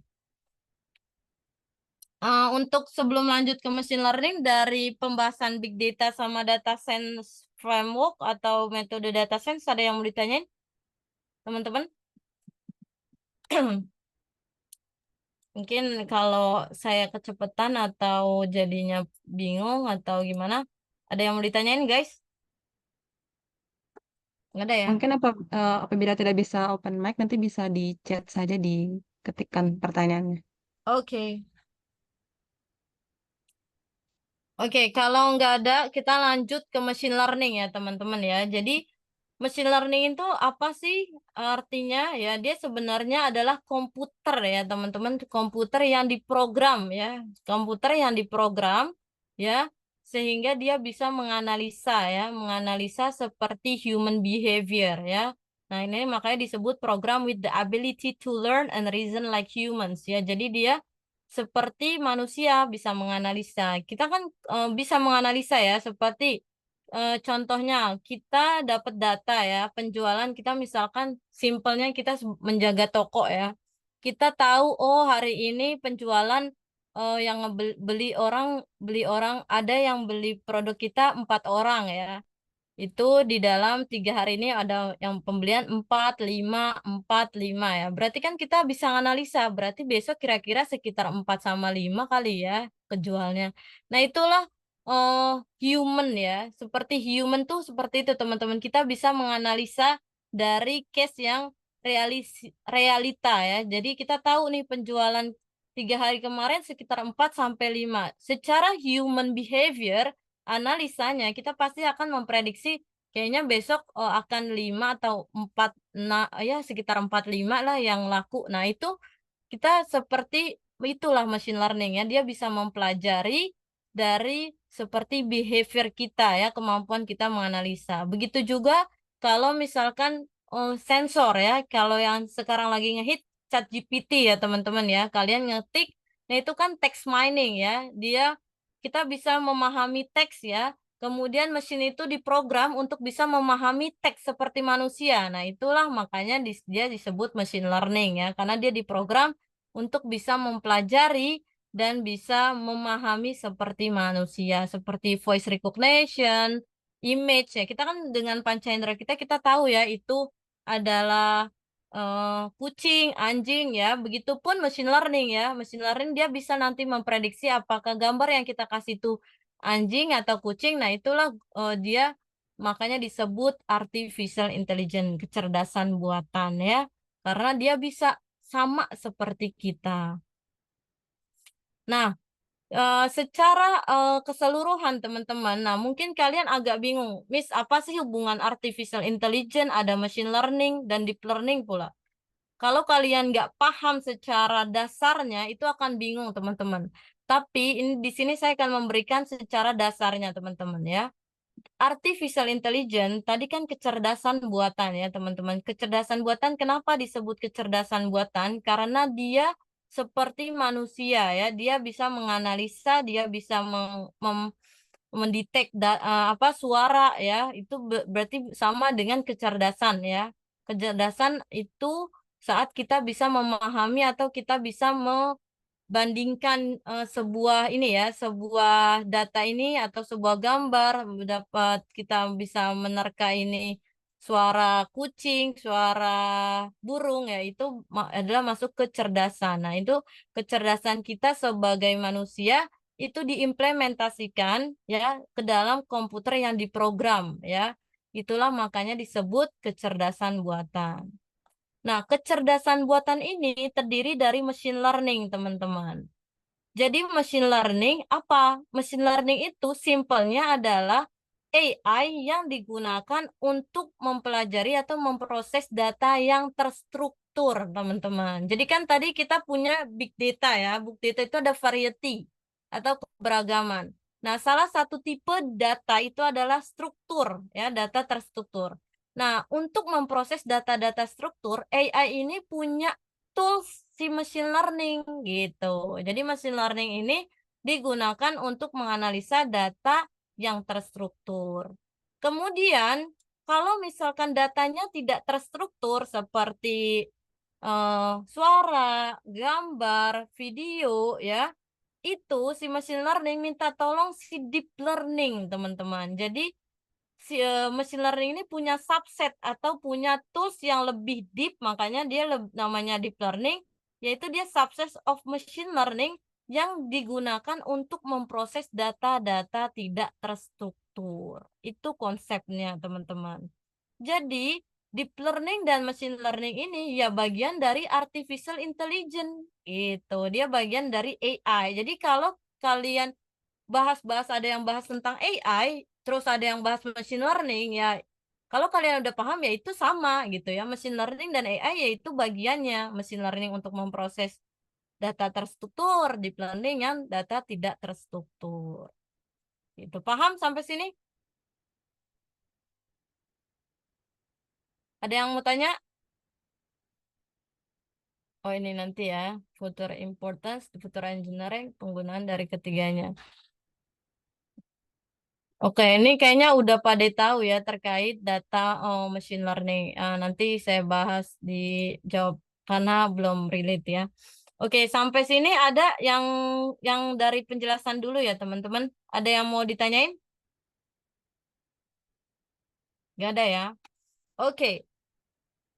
Untuk sebelum lanjut ke machine learning dari pembahasan big data sama data science framework atau metode data science ada yang mau ditanyain teman-teman? Mungkin kalau saya kecepatan atau jadinya bingung atau gimana, ada yang mau ditanyain guys? Nggak ada ya? Mungkin apabila tidak bisa open mic, nanti bisa di chat saja, diketikkan pertanyaannya. Oke. Oke, kalau nggak ada, kita lanjut ke machine learning ya, teman-teman ya. Jadi, machine learning itu apa sih artinya? Ya, dia sebenarnya adalah komputer ya, teman-teman. Komputer yang diprogram ya. Komputer yang diprogram ya, sehingga dia bisa menganalisa ya, menganalisa seperti human behavior ya. Nah, ini makanya disebut program with the ability to learn and reason like humans ya. Jadi dia seperti manusia bisa menganalisa. Kita kan bisa menganalisa ya, seperti contohnya kita dapat data ya, penjualan kita misalkan simpelnya kita menjaga toko ya. Kita tahu oh hari ini penjualan yang beli orang ada yang beli produk kita 4 orang ya. Itu di dalam 3 hari ini ada yang pembelian 4, 5, 4, 5 ya. Berarti kan kita bisa analisa. Berarti besok kira-kira sekitar 4 sama 5 kali ya kejualnya. Nah itulah eh, human ya. Seperti human tuh seperti itu teman-teman. Kita bisa menganalisa dari case yang realita ya. Jadi kita tahu nih penjualan 3 hari kemarin sekitar 4 sampai 5. Secara human behavior, analisanya kita pasti akan memprediksi kayaknya besok akan 5 atau 4, nah ya sekitar 4 5 lah yang laku. Nah, itu kita seperti itulah machine learning ya, dia bisa mempelajari dari seperti behavior kita ya, kemampuan kita menganalisa. Begitu juga kalau misalkan sensor ya, kalau yang sekarang lagi ngehit ChatGPT ya teman-teman ya, kalian ngetik, nah itu kan text mining ya, dia kita bisa memahami teks ya. Kemudian mesin itu diprogram untuk bisa memahami teks seperti manusia. Nah, itulah makanya dia disebut machine learning ya, karena dia diprogram untuk bisa mempelajari dan bisa memahami seperti manusia, seperti voice recognition, image ya. Kita kan dengan panca indera kita tahu ya itu adalah kucing, anjing ya. Begitupun machine learning ya. Machine learning dia bisa nanti memprediksi apakah gambar yang kita kasih itu anjing atau kucing. Nah, itulah dia makanya disebut artificial intelligence, kecerdasan buatan ya. Karena dia bisa sama seperti kita. Nah, secara keseluruhan teman-teman, nah mungkin kalian agak bingung, Miss, apa sih hubungan artificial intelligence, ada machine learning dan deep learning pula? Kalau kalian nggak paham secara dasarnya, itu akan bingung teman-teman. Tapi ini di sini saya akan memberikan secara dasarnya teman-teman ya. Artificial intelligence tadi kan kecerdasan buatan ya teman-teman. Kecerdasan buatan kenapa disebut kecerdasan buatan? Karena dia seperti manusia ya. Dia bisa menganalisa, dia bisa mendetek apa suara ya. Itu berarti sama dengan kecerdasan ya. Kecerdasan itu saat kita bisa memahami atau kita bisa bandingkan sebuah ini ya, sebuah data ini atau sebuah gambar dapat kita bisa menerka ini suara kucing, suara burung ya itu adalah masuk kecerdasan. Nah, itu kecerdasan kita sebagai manusia itu diimplementasikan ya ke dalam komputer yang diprogram ya. Itulah makanya disebut kecerdasan buatan. Nah, kecerdasan buatan ini terdiri dari machine learning, teman-teman. Jadi machine learning apa? Machine learning itu simpelnya adalah AI yang digunakan untuk mempelajari atau memproses data yang terstruktur, teman-teman. Jadi kan tadi kita punya big data ya. Big data itu ada variety atau keberagaman. Nah, salah satu tipe data itu adalah struktur ya, data terstruktur. Nah, untuk memproses data-data struktur, AI ini punya tools si machine learning gitu. Jadi machine learning ini digunakan untuk menganalisa data yang terstruktur. Kemudian, kalau misalkan datanya tidak terstruktur seperti suara, gambar, video ya, itu si machine learning minta tolong si deep learning, teman-teman. Jadi si machine learning ini punya subset atau punya tools yang lebih deep, makanya dia namanya deep learning, yaitu dia subset of machine learning yang digunakan untuk memproses data-data tidak terstruktur. Itu konsepnya, teman-teman. Jadi, deep learning dan machine learning ini ya bagian dari artificial intelligence. Gitu. Dia bagian dari AI. Jadi kalau kalian bahas-bahas ada yang bahas tentang AI, terus ada yang bahas machine learning ya. Kalau kalian udah paham ya itu sama gitu ya. Machine learning dan AI yaitu bagiannya. Machine learning untuk memproses data terstruktur, deep learning yang data tidak terstruktur. Itu paham sampai sini? Ada yang mau tanya? Oh ini nanti ya, future importance, future engineering, penggunaan dari ketiganya. Oke, ini kayaknya udah pada tahu ya terkait data machine learning. Nanti saya bahas di jawab karena belum relate ya. Oke, sampai sini ada yang dari penjelasan dulu ya teman-teman. Ada yang mau ditanyain? Nggak ada ya. Oke.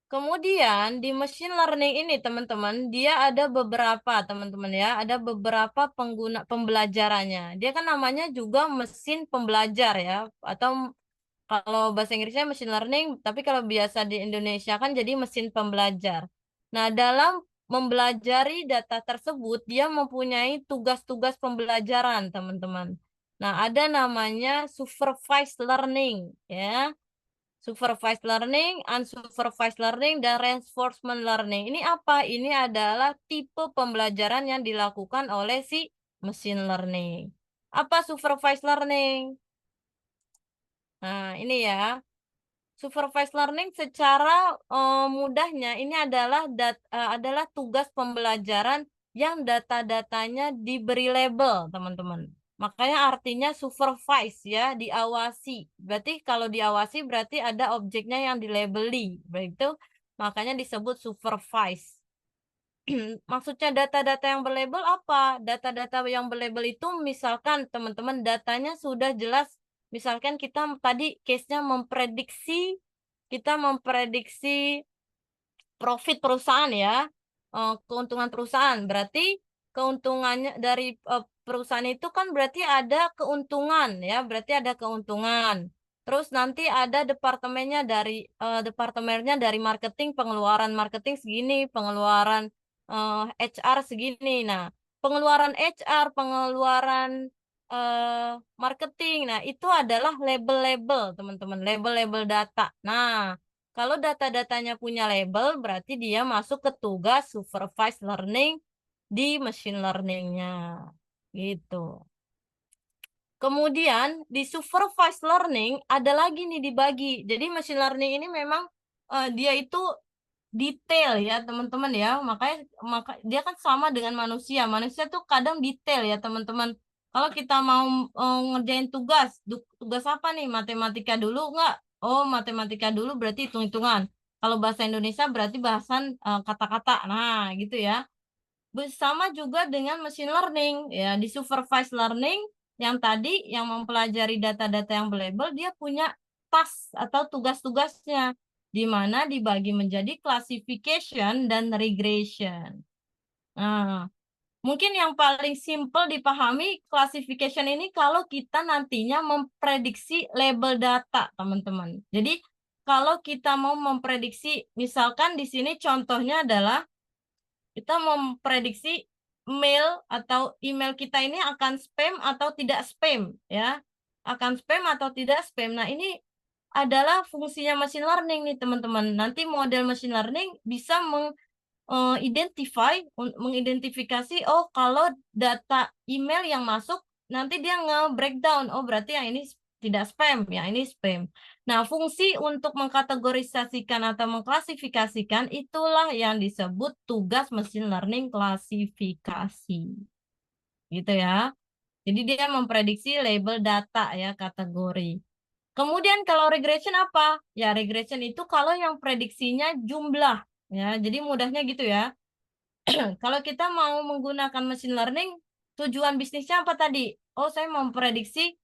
Kemudian di machine learning ini teman-teman, dia ada beberapa teman-teman ya, ada beberapa pengguna pembelajarannya. Dia kan namanya juga mesin pembelajar ya, atau kalau bahasa Inggrisnya machine learning, tapi kalau biasa di Indonesia kan jadi mesin pembelajar. Nah, dalam mempelajari data tersebut, dia mempunyai tugas-tugas pembelajaran teman-teman. Nah, ada namanya supervised learning ya. Supervised learning, unsupervised learning, dan reinforcement learning. Ini apa? Ini adalah tipe pembelajaran yang dilakukan oleh si machine learning. Apa supervised learning? Nah, ini ya. Supervised learning secara mudahnya ini adalah tugas pembelajaran yang data-datanya diberi label, teman-teman. Makanya artinya supervise ya, diawasi. Berarti kalau diawasi berarti ada objeknya yang dilabeli. Begitu, makanya disebut supervise. Maksudnya data-data yang berlabel apa? Data-data yang berlabel itu misalkan teman-teman datanya sudah jelas. Misalkan kita tadi case-nya kita memprediksi profit perusahaan ya, keuntungan perusahaan. Berarti keuntungannya dari perusahaan itu kan berarti ada keuntungan ya, berarti ada keuntungan. Terus nanti ada departemennya dari marketing, pengeluaran marketing segini, pengeluaran HR segini. Nah, pengeluaran HR, pengeluaran marketing. Nah, itu adalah label-label, teman-teman, label-label data. Nah, kalau data-datanya punya label, berarti dia masuk ke tugas supervised learning di machine learning-nya. Gitu. Kemudian di supervised learning ada lagi nih dibagi. Jadi machine learning ini memang dia itu detail ya teman-teman ya. Maka dia kan sama dengan manusia. Manusia tuh kadang detail ya teman-teman. Kalau kita mau ngerjain tugas apa nih? Matematika dulu nggak? Oh, matematika dulu berarti hitung-hitungan. Kalau bahasa Indonesia berarti bahasan kata-kata. Nah, gitu ya. Bersama juga dengan machine learning ya, di supervised learning yang tadi yang mempelajari data-data yang berlabel, dia punya task atau tugas-tugasnya di mana dibagi menjadi classification dan regression. Nah, mungkin yang paling simple dipahami classification ini kalau kita nantinya memprediksi label data, teman-teman. Jadi kalau kita mau memprediksi, misalkan di sini contohnya adalah kita memprediksi mail atau email kita ini akan spam atau tidak spam ya. Akan spam atau tidak spam. Nah, ini adalah fungsinya machine learning nih, teman-teman. Nanti model machine learning bisa mengidentifikasi oh kalau data email yang masuk nanti dia nge-breakdown oh berarti yang ini tidak spam, yang ini spam. Nah, fungsi untuk mengkategorisasikan atau mengklasifikasikan itulah yang disebut tugas machine learning klasifikasi. Gitu ya. Jadi dia memprediksi label data ya, kategori. Kemudian kalau regression apa? Ya, regression itu kalau yang prediksinya jumlah ya. Jadi mudahnya gitu ya. Kalau kita mau menggunakan machine learning, tujuan bisnisnya apa tadi? Oh, saya mau memprediksi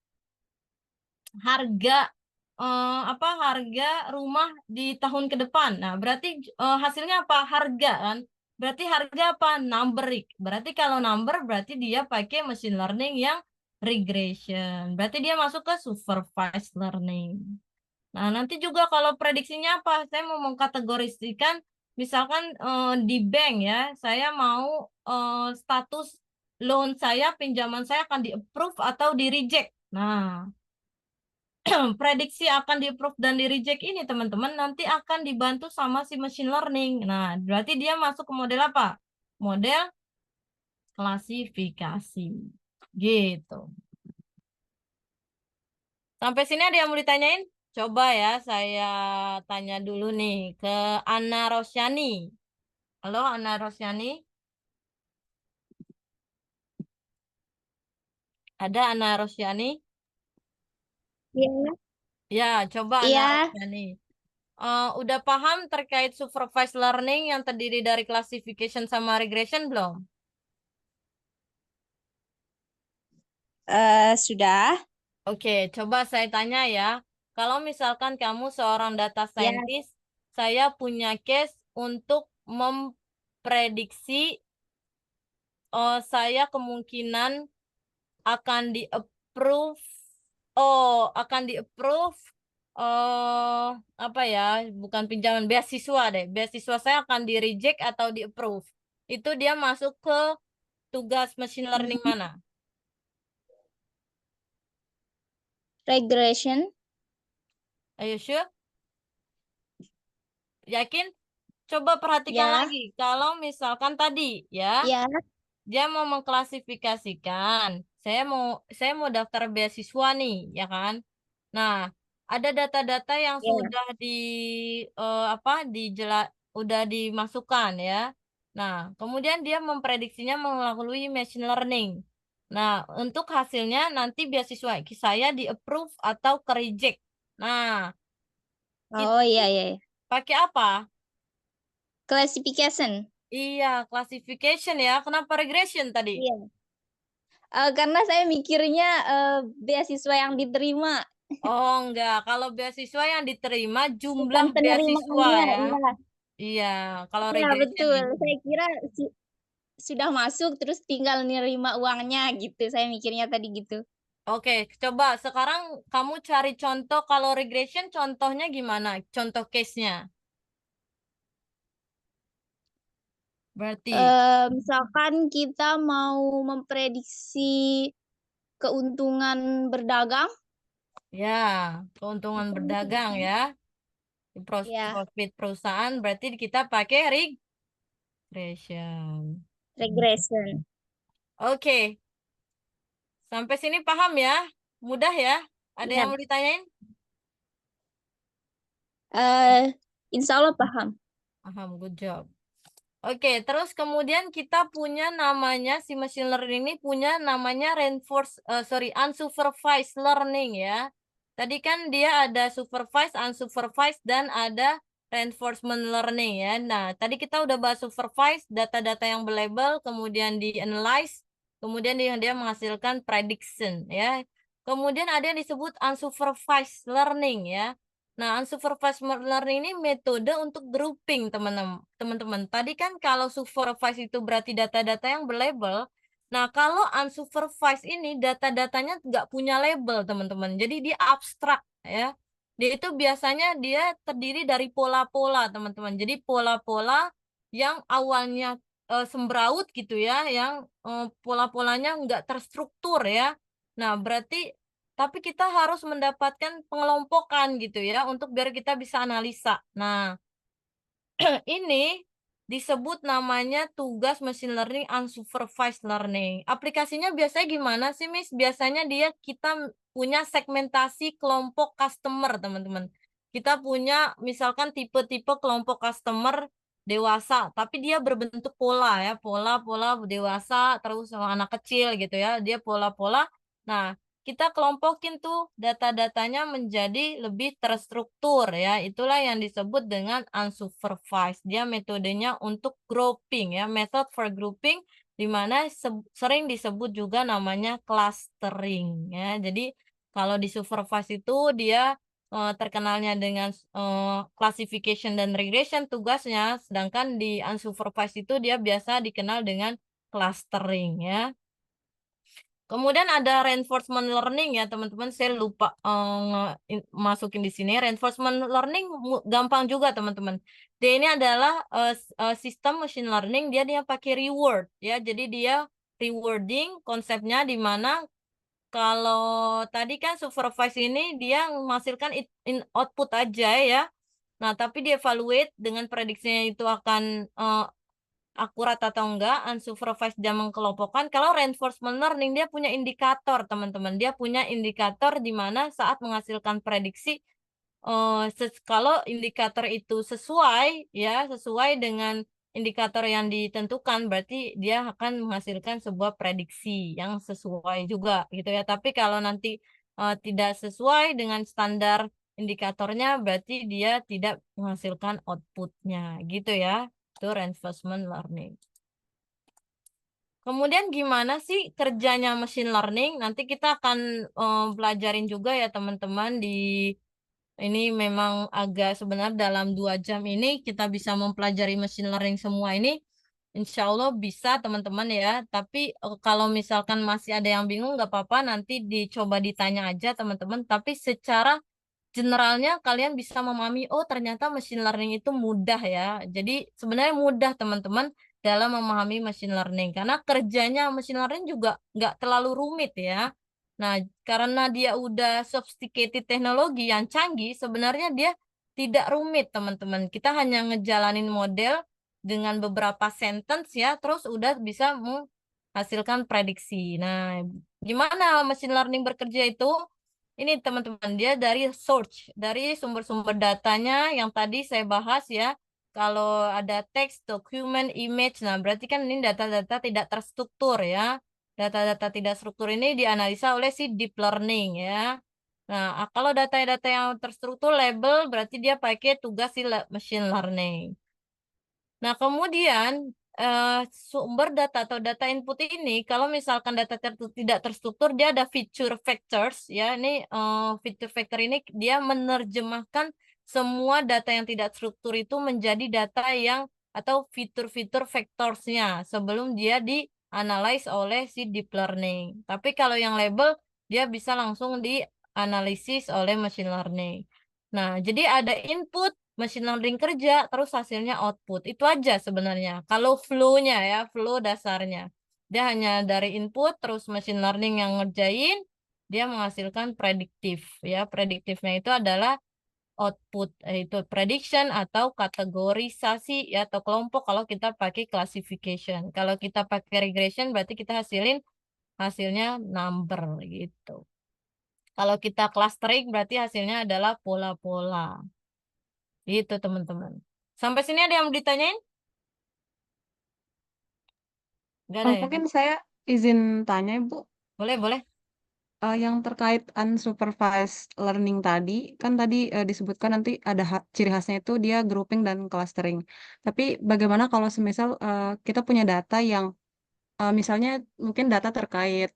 harga harga rumah di tahun ke depan. Nah, berarti hasilnya apa? Harga kan? Berarti harga apa? Numberic. Berarti kalau number berarti dia pakai machine learning yang regression. Berarti dia masuk ke supervised learning. Nah, nanti juga kalau prediksinya apa? Saya mau mengkategorisikan, misalkan di bank ya, saya mau status loan saya, pinjaman saya akan di-approve atau di-reject. Nah, prediksi akan di-approve dan di-reject ini, teman-teman, nanti akan dibantu sama si machine learning. Nah, berarti dia masuk ke model apa? Model klasifikasi. Gitu. Sampai sini ada yang mau ditanyain? Coba ya, saya tanya dulu nih ke Ana Rosyani. Halo, Ana Rosyani. Ada Ana Rosyani? Iya, Ya, coba Ana iya, Rosyani. Udah paham terkait supervised learning yang terdiri dari classification sama regression belum? sudah. Oke, coba saya tanya ya. kalau misalkan kamu seorang data Ya, scientist, saya punya case untuk memprediksi saya kemungkinan akan di-approve, akan di-approve, apa ya, bukan pinjaman, beasiswa deh. Beasiswa saya akan di-reject atau di-approve. Itu dia masuk ke tugas machine learning mhm. mana? Regression. Are you sure? Yakin? Coba perhatikan Ya, lagi. Kalau misalkan tadi ya, ya, dia mau mengklasifikasikan. Saya mau daftar beasiswa nih, ya kan? Nah, ada data-data yang ya. sudah apa udah dimasukkan ya. Nah, kemudian dia memprediksinya melalui machine learning. Nah, untuk hasilnya nanti beasiswa saya di-approve atau ke-reject. Nah, Oh, itu iya, iya, iya. pakai apa? Classification. Iya, classification ya. Kenapa regression tadi? Iya. Karena saya mikirnya beasiswa yang diterima, Oh, enggak. Kalau beasiswa yang diterima jumlah bukan beasiswa penerimaannya. ya. Iya, Iya, kalau iya regression betul. gitu. Saya kira sudah masuk terus tinggal nerima uangnya gitu. Saya mikirnya tadi gitu. Oke, coba sekarang kamu cari contoh kalau regression contohnya gimana? Contoh case-nya. Berarti Misalkan kita mau memprediksi keuntungan berdagang, ya, keuntungan berdagang ya, ya, profit perusahaan berarti kita pakai regression. regression. Oke, sampai sini paham ya? Mudah ya? Ada yang Ya, mau ditanyain? eh insya Allah paham. Paham, good job. Oke, terus kemudian kita punya namanya si machine learning ini punya namanya unsupervised learning ya. Tadi kan dia ada supervised, unsupervised dan ada reinforcement learning ya. Nah, tadi kita udah bahas supervised, data-data yang berlabel, kemudian di-analyze, kemudian dia menghasilkan prediction ya. Kemudian ada yang disebut unsupervised learning ya. Nah, unsupervised learning ini metode untuk grouping, teman-teman. Tadi kan kalau supervised itu berarti data-data yang berlabel. Nah, kalau unsupervised ini data-datanya nggak punya label, teman-teman. Jadi dia abstrak, ya. Dia itu biasanya dia terdiri dari pola-pola, teman-teman. Jadi pola-pola yang awalnya sembraut gitu ya, yang pola-polanya nggak terstruktur ya. Nah, berarti tapi kita harus mendapatkan pengelompokan gitu ya untuk biar kita bisa analisa. Nah, ini disebut namanya tugas machine learning unsupervised learning. Aplikasinya biasanya gimana sih, Miss? Biasanya kita punya segmentasi kelompok customer, teman-teman. Kita punya misalkan tipe-tipe kelompok customer dewasa, tapi dia berbentuk pola ya, pola-pola dewasa terus sama anak kecil gitu ya. Dia pola-pola. Nah, kita kelompokin tuh data-datanya menjadi lebih terstruktur ya. Itulah yang disebut dengan unsupervised. Dia metodenya untuk grouping ya, method for grouping di mana sering disebut juga namanya clustering ya. Jadi kalau di supervised itu dia terkenalnya dengan classification dan regression tugasnya, sedangkan di unsupervised itu dia biasa dikenal dengan clustering ya. Kemudian ada reinforcement learning ya teman-teman, saya lupa masukin di sini. Reinforcement learning gampang juga teman-teman. Dia ini adalah sistem machine learning, dia pakai reward ya. Jadi dia rewarding konsepnya di mana kalau tadi kan supervise ini dia menghasilkan output aja ya. Nah, tapi dia evaluate dengan prediksinya itu akan akurat atau enggak, unsupervised dia mengkelompokkan. Kalau reinforcement learning dia punya indikator, teman-teman. Dia punya indikator di mana saat menghasilkan prediksi, kalau indikator itu sesuai, ya, sesuai dengan indikator yang ditentukan, berarti dia akan menghasilkan sebuah prediksi yang sesuai juga, gitu ya. Tapi kalau nanti tidak sesuai dengan standar indikatornya, berarti dia tidak menghasilkan outputnya, gitu ya. Itu reinforcement learning. Kemudian gimana sih kerjanya machine learning? Nanti kita akan pelajarin juga ya teman-teman di Ini memang agak sebenarnya dalam 2 jam ini kita bisa mempelajari machine learning semua ini. Insya Allah bisa teman-teman ya. Tapi kalau misalkan masih ada yang bingung nggak apa-apa, nanti dicoba ditanya aja teman-teman. Tapi secara generalnya kalian bisa memahami, oh ternyata machine learning itu mudah ya. Jadi sebenarnya mudah teman-teman dalam memahami machine learning. Karena kerjanya machine learning juga nggak terlalu rumit ya. Nah, karena dia udah sophisticated teknologi yang canggih, sebenarnya dia tidak rumit teman-teman. Kita hanya ngejalanin model dengan beberapa sentence ya, terus udah bisa menghasilkan prediksi. Nah, gimana machine learning bekerja itu? Ini teman-teman, dia dari search, dari sumber-sumber datanya yang tadi saya bahas ya. Kalau ada teks, dokumen, image, nah berarti kan ini data-data tidak terstruktur ya. Data-data tidak struktur ini dianalisa oleh si deep learning ya. Nah, kalau data-data yang terstruktur label berarti dia pakai tugas si machine learning. Nah, kemudian sumber data atau data input ini, kalau misalkan data tidak terstruktur, dia ada feature factors, ya. Ini feature factor ini dia menerjemahkan semua data yang tidak struktur itu menjadi data yang atau fitur-fitur vektorsnya sebelum dia dianalisis oleh si deep learning. Tapi kalau yang label, dia bisa langsung dianalisis oleh machine learning. Nah, jadi ada input, machine learning kerja, terus hasilnya output. Itu aja sebenarnya. Kalau flow-nya ya, flow dasarnya. Dia hanya dari input, terus machine learning yang ngerjain, dia menghasilkan prediktif. Ya, prediktifnya itu adalah output, itu prediction atau kategorisasi ya, atau kelompok kalau kita pakai classification. Kalau kita pakai regression, berarti kita hasilnya number gitu. Kalau kita clustering, berarti hasilnya adalah pola-pola. Gitu teman-teman. Sampai sini ada yang mau ditanyain? Gak ada ya? Mungkin saya izin tanya, Ibu. Boleh, boleh. Yang terkait unsupervised learning tadi, kan tadi disebutkan nanti ada ciri khasnya itu dia grouping dan clustering. Tapi bagaimana kalau semisal kita punya data yang misalnya mungkin data terkait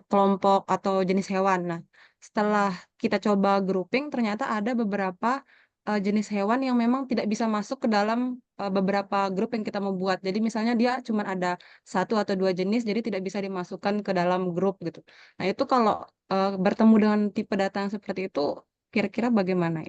kelompok atau jenis hewan. Nah, setelah kita coba grouping, ternyata ada beberapa jenis hewan yang memang tidak bisa masuk ke dalam beberapa grup yang kita mau buat. Jadi misalnya dia cuma ada 1 atau 2 jenis, jadi tidak bisa dimasukkan ke dalam grup gitu. Nah, itu kalau bertemu dengan tipe data yang seperti itu, kira-kira bagaimana?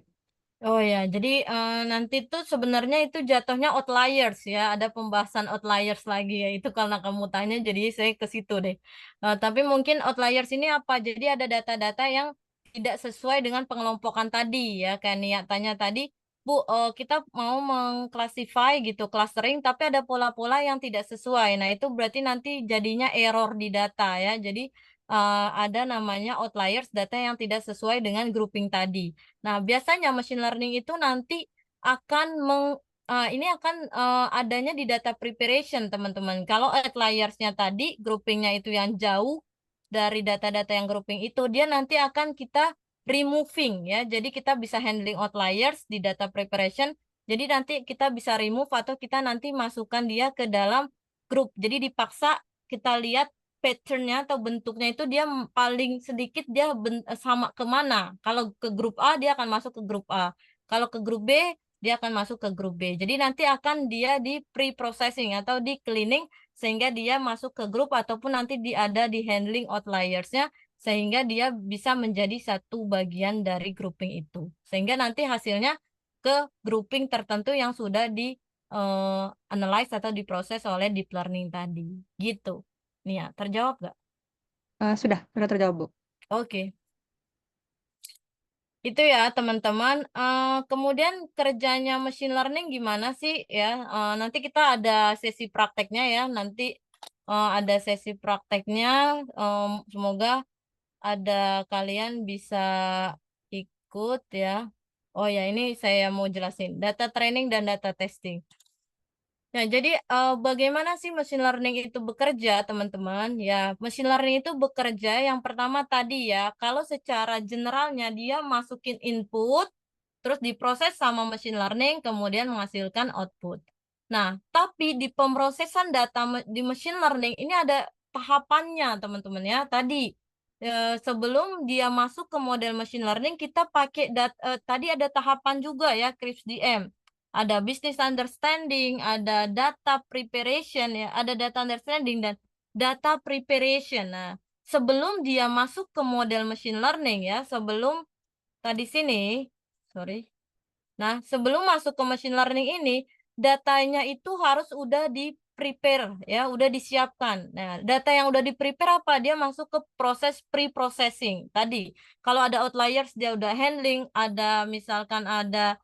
Oh ya, jadi nanti tuh sebenarnya itu jatuhnya outliers ya. Ada pembahasan outliers lagi ya. Itu karena kamu tanya, jadi saya ke situ deh. Tapi mungkin outliers ini apa? Jadi ada data-data yang tidak sesuai dengan pengelompokan tadi ya. Kayak Nia tanya tadi, Bu, kita mau mengclassify gitu, clustering, tapi ada pola-pola yang tidak sesuai. Nah, itu berarti nanti jadinya error di data ya. Jadi ada namanya outliers, data yang tidak sesuai dengan grouping tadi. Nah, biasanya machine learning itu nanti akan ini akan adanya di data preparation, teman-teman. Kalau outliers-nya tadi, groupingnya itu yang jauh dari data-data yang grouping itu, dia nanti akan kita removing ya. Jadi kita bisa handling outliers di data preparation. Jadi nanti kita bisa remove atau kita nanti masukkan dia ke dalam grup. Jadi dipaksa kita lihat patternnya atau bentuknya itu dia paling sedikit dia sama kemana. Kalau ke grup A dia akan masuk ke grup A. Kalau ke grup B dia akan masuk ke grup B. Jadi nanti akan dia di pre-processing atau di cleaning sehingga dia masuk ke grup ataupun nanti ada di handling outliersnya sehingga dia bisa menjadi satu bagian dari grouping itu. Sehingga nanti hasilnya ke grouping tertentu yang sudah di analyze atau diproses oleh deep learning tadi. Gitu. Nih ya, terjawab nggak? Sudah terjawab, Bu. Oke. Itu ya teman-teman. Kemudian kerjanya machine learning gimana sih ya? Nanti kita ada sesi prakteknya ya. Nanti ada sesi prakteknya. Semoga ada kalian bisa ikut ya. Oh ya, ini saya mau jelasin. Data training dan data testing. Nah, jadi bagaimana sih machine learning itu bekerja, teman-teman? Ya, machine learning itu bekerja yang pertama tadi ya, kalau secara generalnya dia masukin input, terus diproses sama machine learning, kemudian menghasilkan output. Nah, tapi di pemrosesan data di machine learning ini ada tahapannya, teman-teman ya. Tadi sebelum dia masuk ke model machine learning, kita pakai tadi ada tahapan juga ya, CRISP-DM. Ada business understanding, ada data preparation ya, ada data understanding dan data preparation. Nah, sebelum dia masuk ke model machine learning ya, sebelum tadi sini, sorry. Nah, sebelum masuk ke machine learning ini, datanya itu harus udah di prepare ya, udah disiapkan. Nah, data yang udah di prepare apa? Dia masuk ke proses pre-processing. Tadi, kalau ada outliers dia udah handling, ada misalkan ada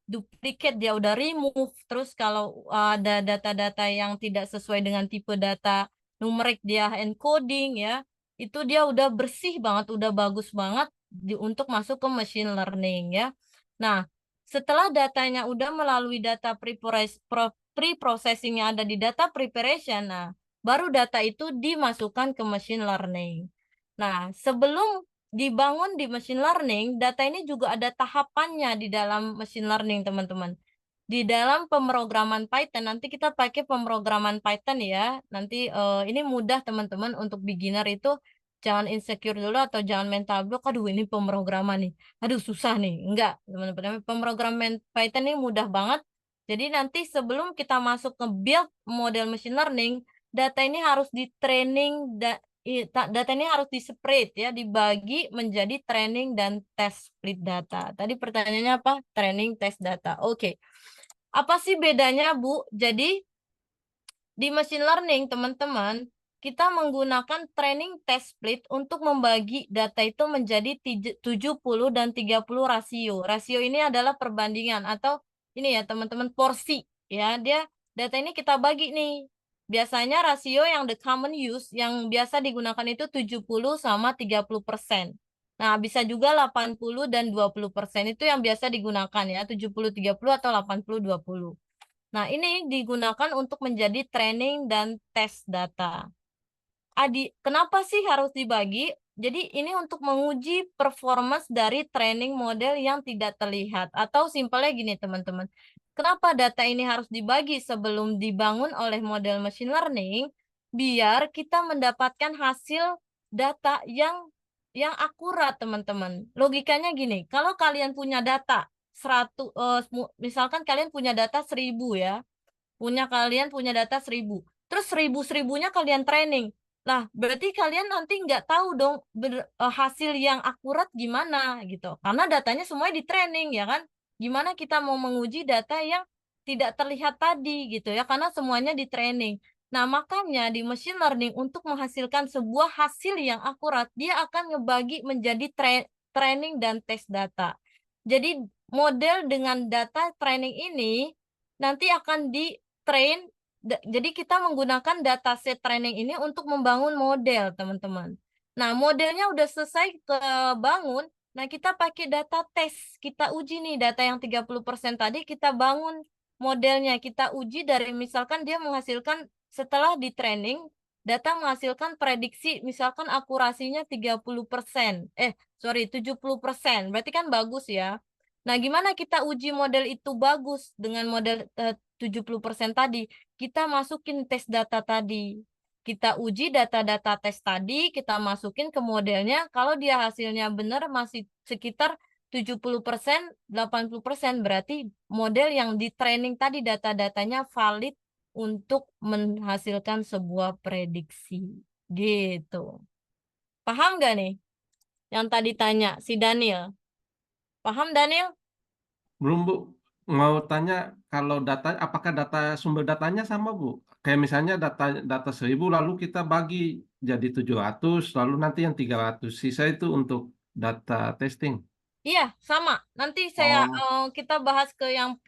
duplicate dia udah remove. Terus kalau ada data-data yang tidak sesuai dengan tipe data numerik dia encoding ya, itu dia udah bersih banget, udah bagus banget untuk masuk ke machine learning ya. Nah, setelah datanya udah melalui data pre-processing yang ada di data preparation, nah, baru data itu dimasukkan ke machine learning. Nah, sebelum dibangun di machine learning, data ini juga ada tahapannya di dalam machine learning, teman-teman. Di dalam pemrograman Python, nanti kita pakai pemrograman Python ya. Nanti ini mudah teman-teman untuk beginner itu jangan insecure dulu atau jangan mental block. Aduh ini pemrograman nih. Aduh susah nih. Enggak, teman-teman. Pemrograman Python ini mudah banget. Jadi nanti sebelum kita masuk ke build model machine learning, data ini harus di training data ini harus di-separate ya, dibagi menjadi training dan test split data. Tadi pertanyaannya apa? Training, test data. Oke. Apa sih bedanya, Bu? Jadi di machine learning, teman-teman, kita menggunakan training test split untuk membagi data itu menjadi 70 dan 30 rasio. Rasio ini adalah perbandingan atau ini ya, teman-teman, porsi ya. Data ini kita bagi nih. Biasanya rasio yang the common use yang biasa digunakan itu 70 sama 30%. Nah, bisa juga 80 dan 20%. Itu yang biasa digunakan ya, 70-30 atau 80-20. Nah, ini digunakan untuk menjadi training dan tes data. Kenapa sih harus dibagi? Jadi ini untuk menguji performance dari training model yang tidak terlihat. Atau simpelnya gini teman-teman. Kenapa data ini harus dibagi sebelum dibangun oleh model machine learning? Biar kita mendapatkan hasil data yang akurat teman-teman. Logikanya gini, kalau kalian punya data 100, misalkan kalian punya data 1000 ya. Kalian punya data 1000. Terus 1000-1000-nya kalian training. Lah, berarti kalian nanti nggak tahu dong hasil yang akurat gimana gitu. Karena datanya semuanya di training ya kan. Gimana kita mau menguji data yang tidak terlihat tadi gitu ya. Karena semuanya di training. Nah, makanya di machine learning untuk menghasilkan sebuah hasil yang akurat, dia akan ngebagi menjadi training dan test data. Jadi model dengan data training ini nanti akan train. Jadi kita menggunakan dataset training ini untuk membangun model, teman-teman. Nah, modelnya udah selesai kebangun. Nah, kita pakai data tes. Kita uji nih data yang 30% tadi, kita bangun modelnya. Kita uji dari misalkan dia menghasilkan setelah di training, data menghasilkan prediksi misalkan akurasinya 30%. 70%. Berarti kan bagus ya. Nah, gimana kita uji model itu bagus dengan model 70% tadi? Kita masukin tes data tadi. Kita uji data-data tes tadi, kita masukin ke modelnya. Kalau dia hasilnya benar masih sekitar 70%, 80%, berarti model yang di training tadi data-datanya valid untuk menghasilkan sebuah prediksi. Gitu. Paham nggak nih? Yang tadi tanya si Daniel. Paham Daniel? Belum, Bu. Mau tanya kalau data, apakah sumber datanya sama, Bu? Kayak misalnya data 1000 lalu kita bagi jadi 700, lalu nanti yang 300 sisa itu untuk data testing. Iya, sama. Nanti Oh, kita bahas ke yang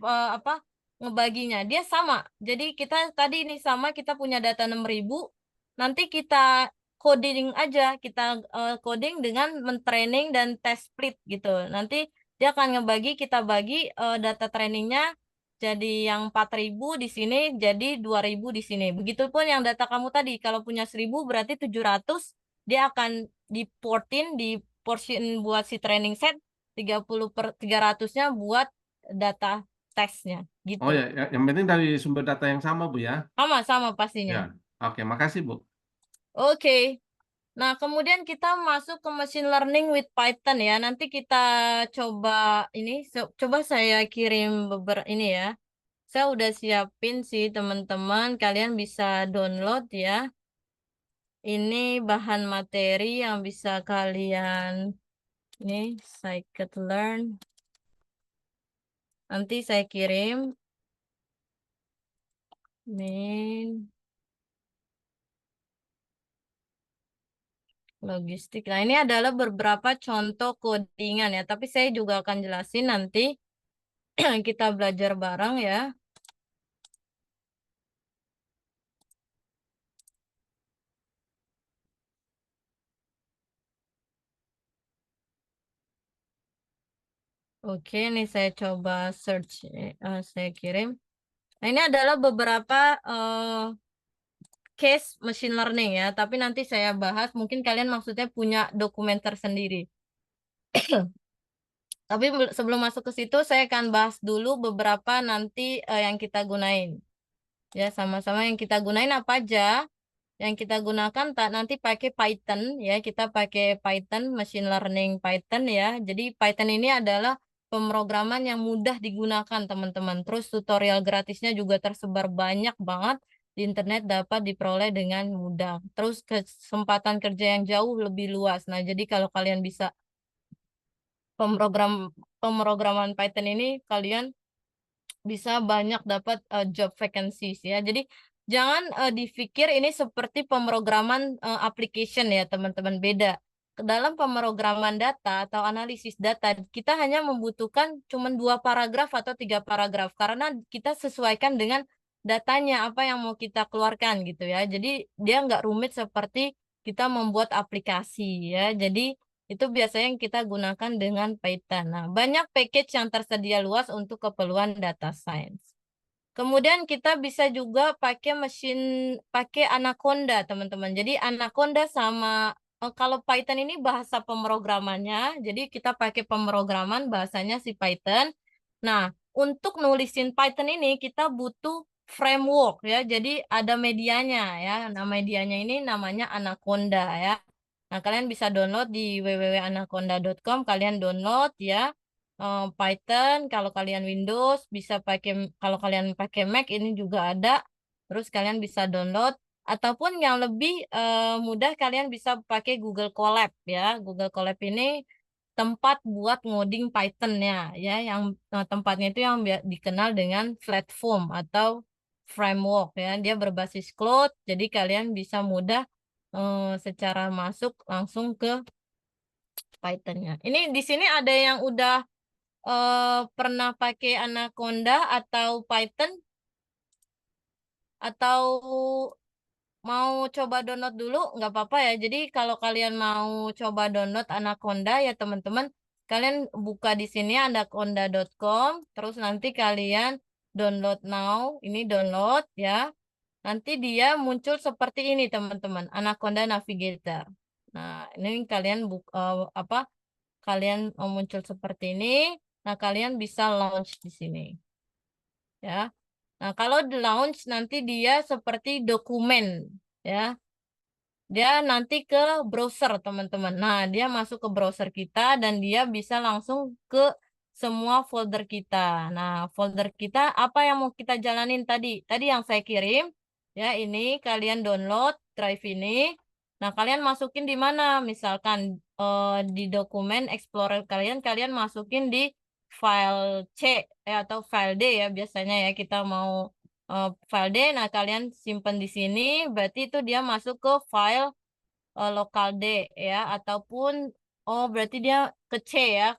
ngebaginya. Dia sama. Jadi kita tadi ini sama, kita punya data 6000. Nanti kita coding aja, kita coding dengan mentraining dan test split gitu. Nanti dia akan ngebagi, kita bagi data trainingnya jadi yang 4000 di sini, jadi 2000 di sini. Begitupun yang data kamu tadi, kalau punya 1000 berarti 700, dia akan diportin di portion buat si training set, 300-nya buat data tesnya gitu. oh ya, yang penting dari sumber data yang sama, Bu ya. Sama-sama Ya, pastinya. oke, makasih, Bu. Oke. Nah, kemudian kita masuk ke machine learning with Python ya. Nanti kita coba ini, coba saya kirim beberapa ini ya. Saya udah siapin sih teman-teman, kalian bisa download ya. Ini bahan materi yang bisa kalian, ini scikit-learn. Nanti saya kirim. Min logistik. Nah, ini adalah beberapa contoh codingan ya, tapi saya juga akan jelasin nanti kita belajar bareng ya. Oke, ini saya coba search, saya kirim. Nah, ini adalah beberapa case machine learning ya, tapi nanti saya bahas, mungkin kalian maksudnya punya dokumen tersendiri. Tapi sebelum masuk ke situ, saya akan bahas dulu beberapa nanti yang kita gunain. Ya, sama-sama yang kita gunain apa aja. Yang kita gunakan nanti pakai Python ya, kita pakai Python, machine learning Python ya. Jadi Python ini adalah pemrograman yang mudah digunakan teman-teman. Terus tutorial gratisnya juga tersebar banyak banget di internet, dapat diperoleh dengan mudah. Terus kesempatan kerja yang jauh lebih luas. Nah, jadi kalau kalian bisa pemrograman Python ini, kalian bisa banyak dapat job vacancies ya. Jadi jangan dipikir ini seperti pemrograman application ya teman-teman, beda. Dalam pemrograman data atau analisis data, kita hanya membutuhkan cuma 2 paragraf atau 3 paragraf karena kita sesuaikan dengan datanya apa yang mau kita keluarkan gitu ya. Jadi dia nggak rumit seperti kita membuat aplikasi ya. Jadi itu biasanya yang kita gunakan dengan Python. Nah, banyak package yang tersedia luas untuk keperluan data science. Kemudian kita bisa juga pakai Anaconda, teman-teman. Jadi Anaconda sama, kalau Python ini bahasa pemrogramannya, jadi kita pakai pemrograman bahasanya si Python. Nah, untuk nulisin Python ini kita butuh framework ya. Jadi ada medianya ya. Nah, medianya ini namanya Anaconda ya. Nah, kalian bisa download di www.anaconda.com, kalian download ya. Python, kalau kalian Windows bisa pakai, kalau kalian pakai Mac ini juga ada. Terus kalian bisa download, ataupun yang lebih mudah kalian bisa pakai Google Colab ya. Google Colab ini tempat buat ngoding Python-nya ya, yang tempatnya itu yang dikenal dengan platform atau framework ya. Dia berbasis Cloud, jadi kalian bisa mudah secara masuk langsung ke Python-nya. Ini di sini ada yang udah pernah pakai Anaconda atau Python, atau mau coba download dulu nggak apa-apa ya. Jadi kalau kalian mau coba download Anaconda ya teman-teman, kalian buka di sini anaconda.com, terus nanti kalian download now, ini download ya. Nanti dia muncul seperti ini teman-teman, Anaconda Navigator. Nah, ini kalian kalian muncul seperti ini. Nah, kalian bisa launch di sini. Ya. Nah, kalau di launch nanti dia seperti dokumen ya. Dia nanti ke browser, teman-teman. Nah, dia masuk ke browser kita dan dia bisa langsung ke semua folder kita. Nah, folder kita apa yang mau kita jalanin tadi? Tadi yang saya kirim ya, ini kalian download drive ini. Nah, kalian masukin di mana? Misalkan di dokumen Explorer kalian masukin di file C atau file D ya, biasanya ya kita mau file D. Nah, kalian simpan di sini, berarti itu dia masuk ke file lokal D ya, ataupun berarti dia ke C ya,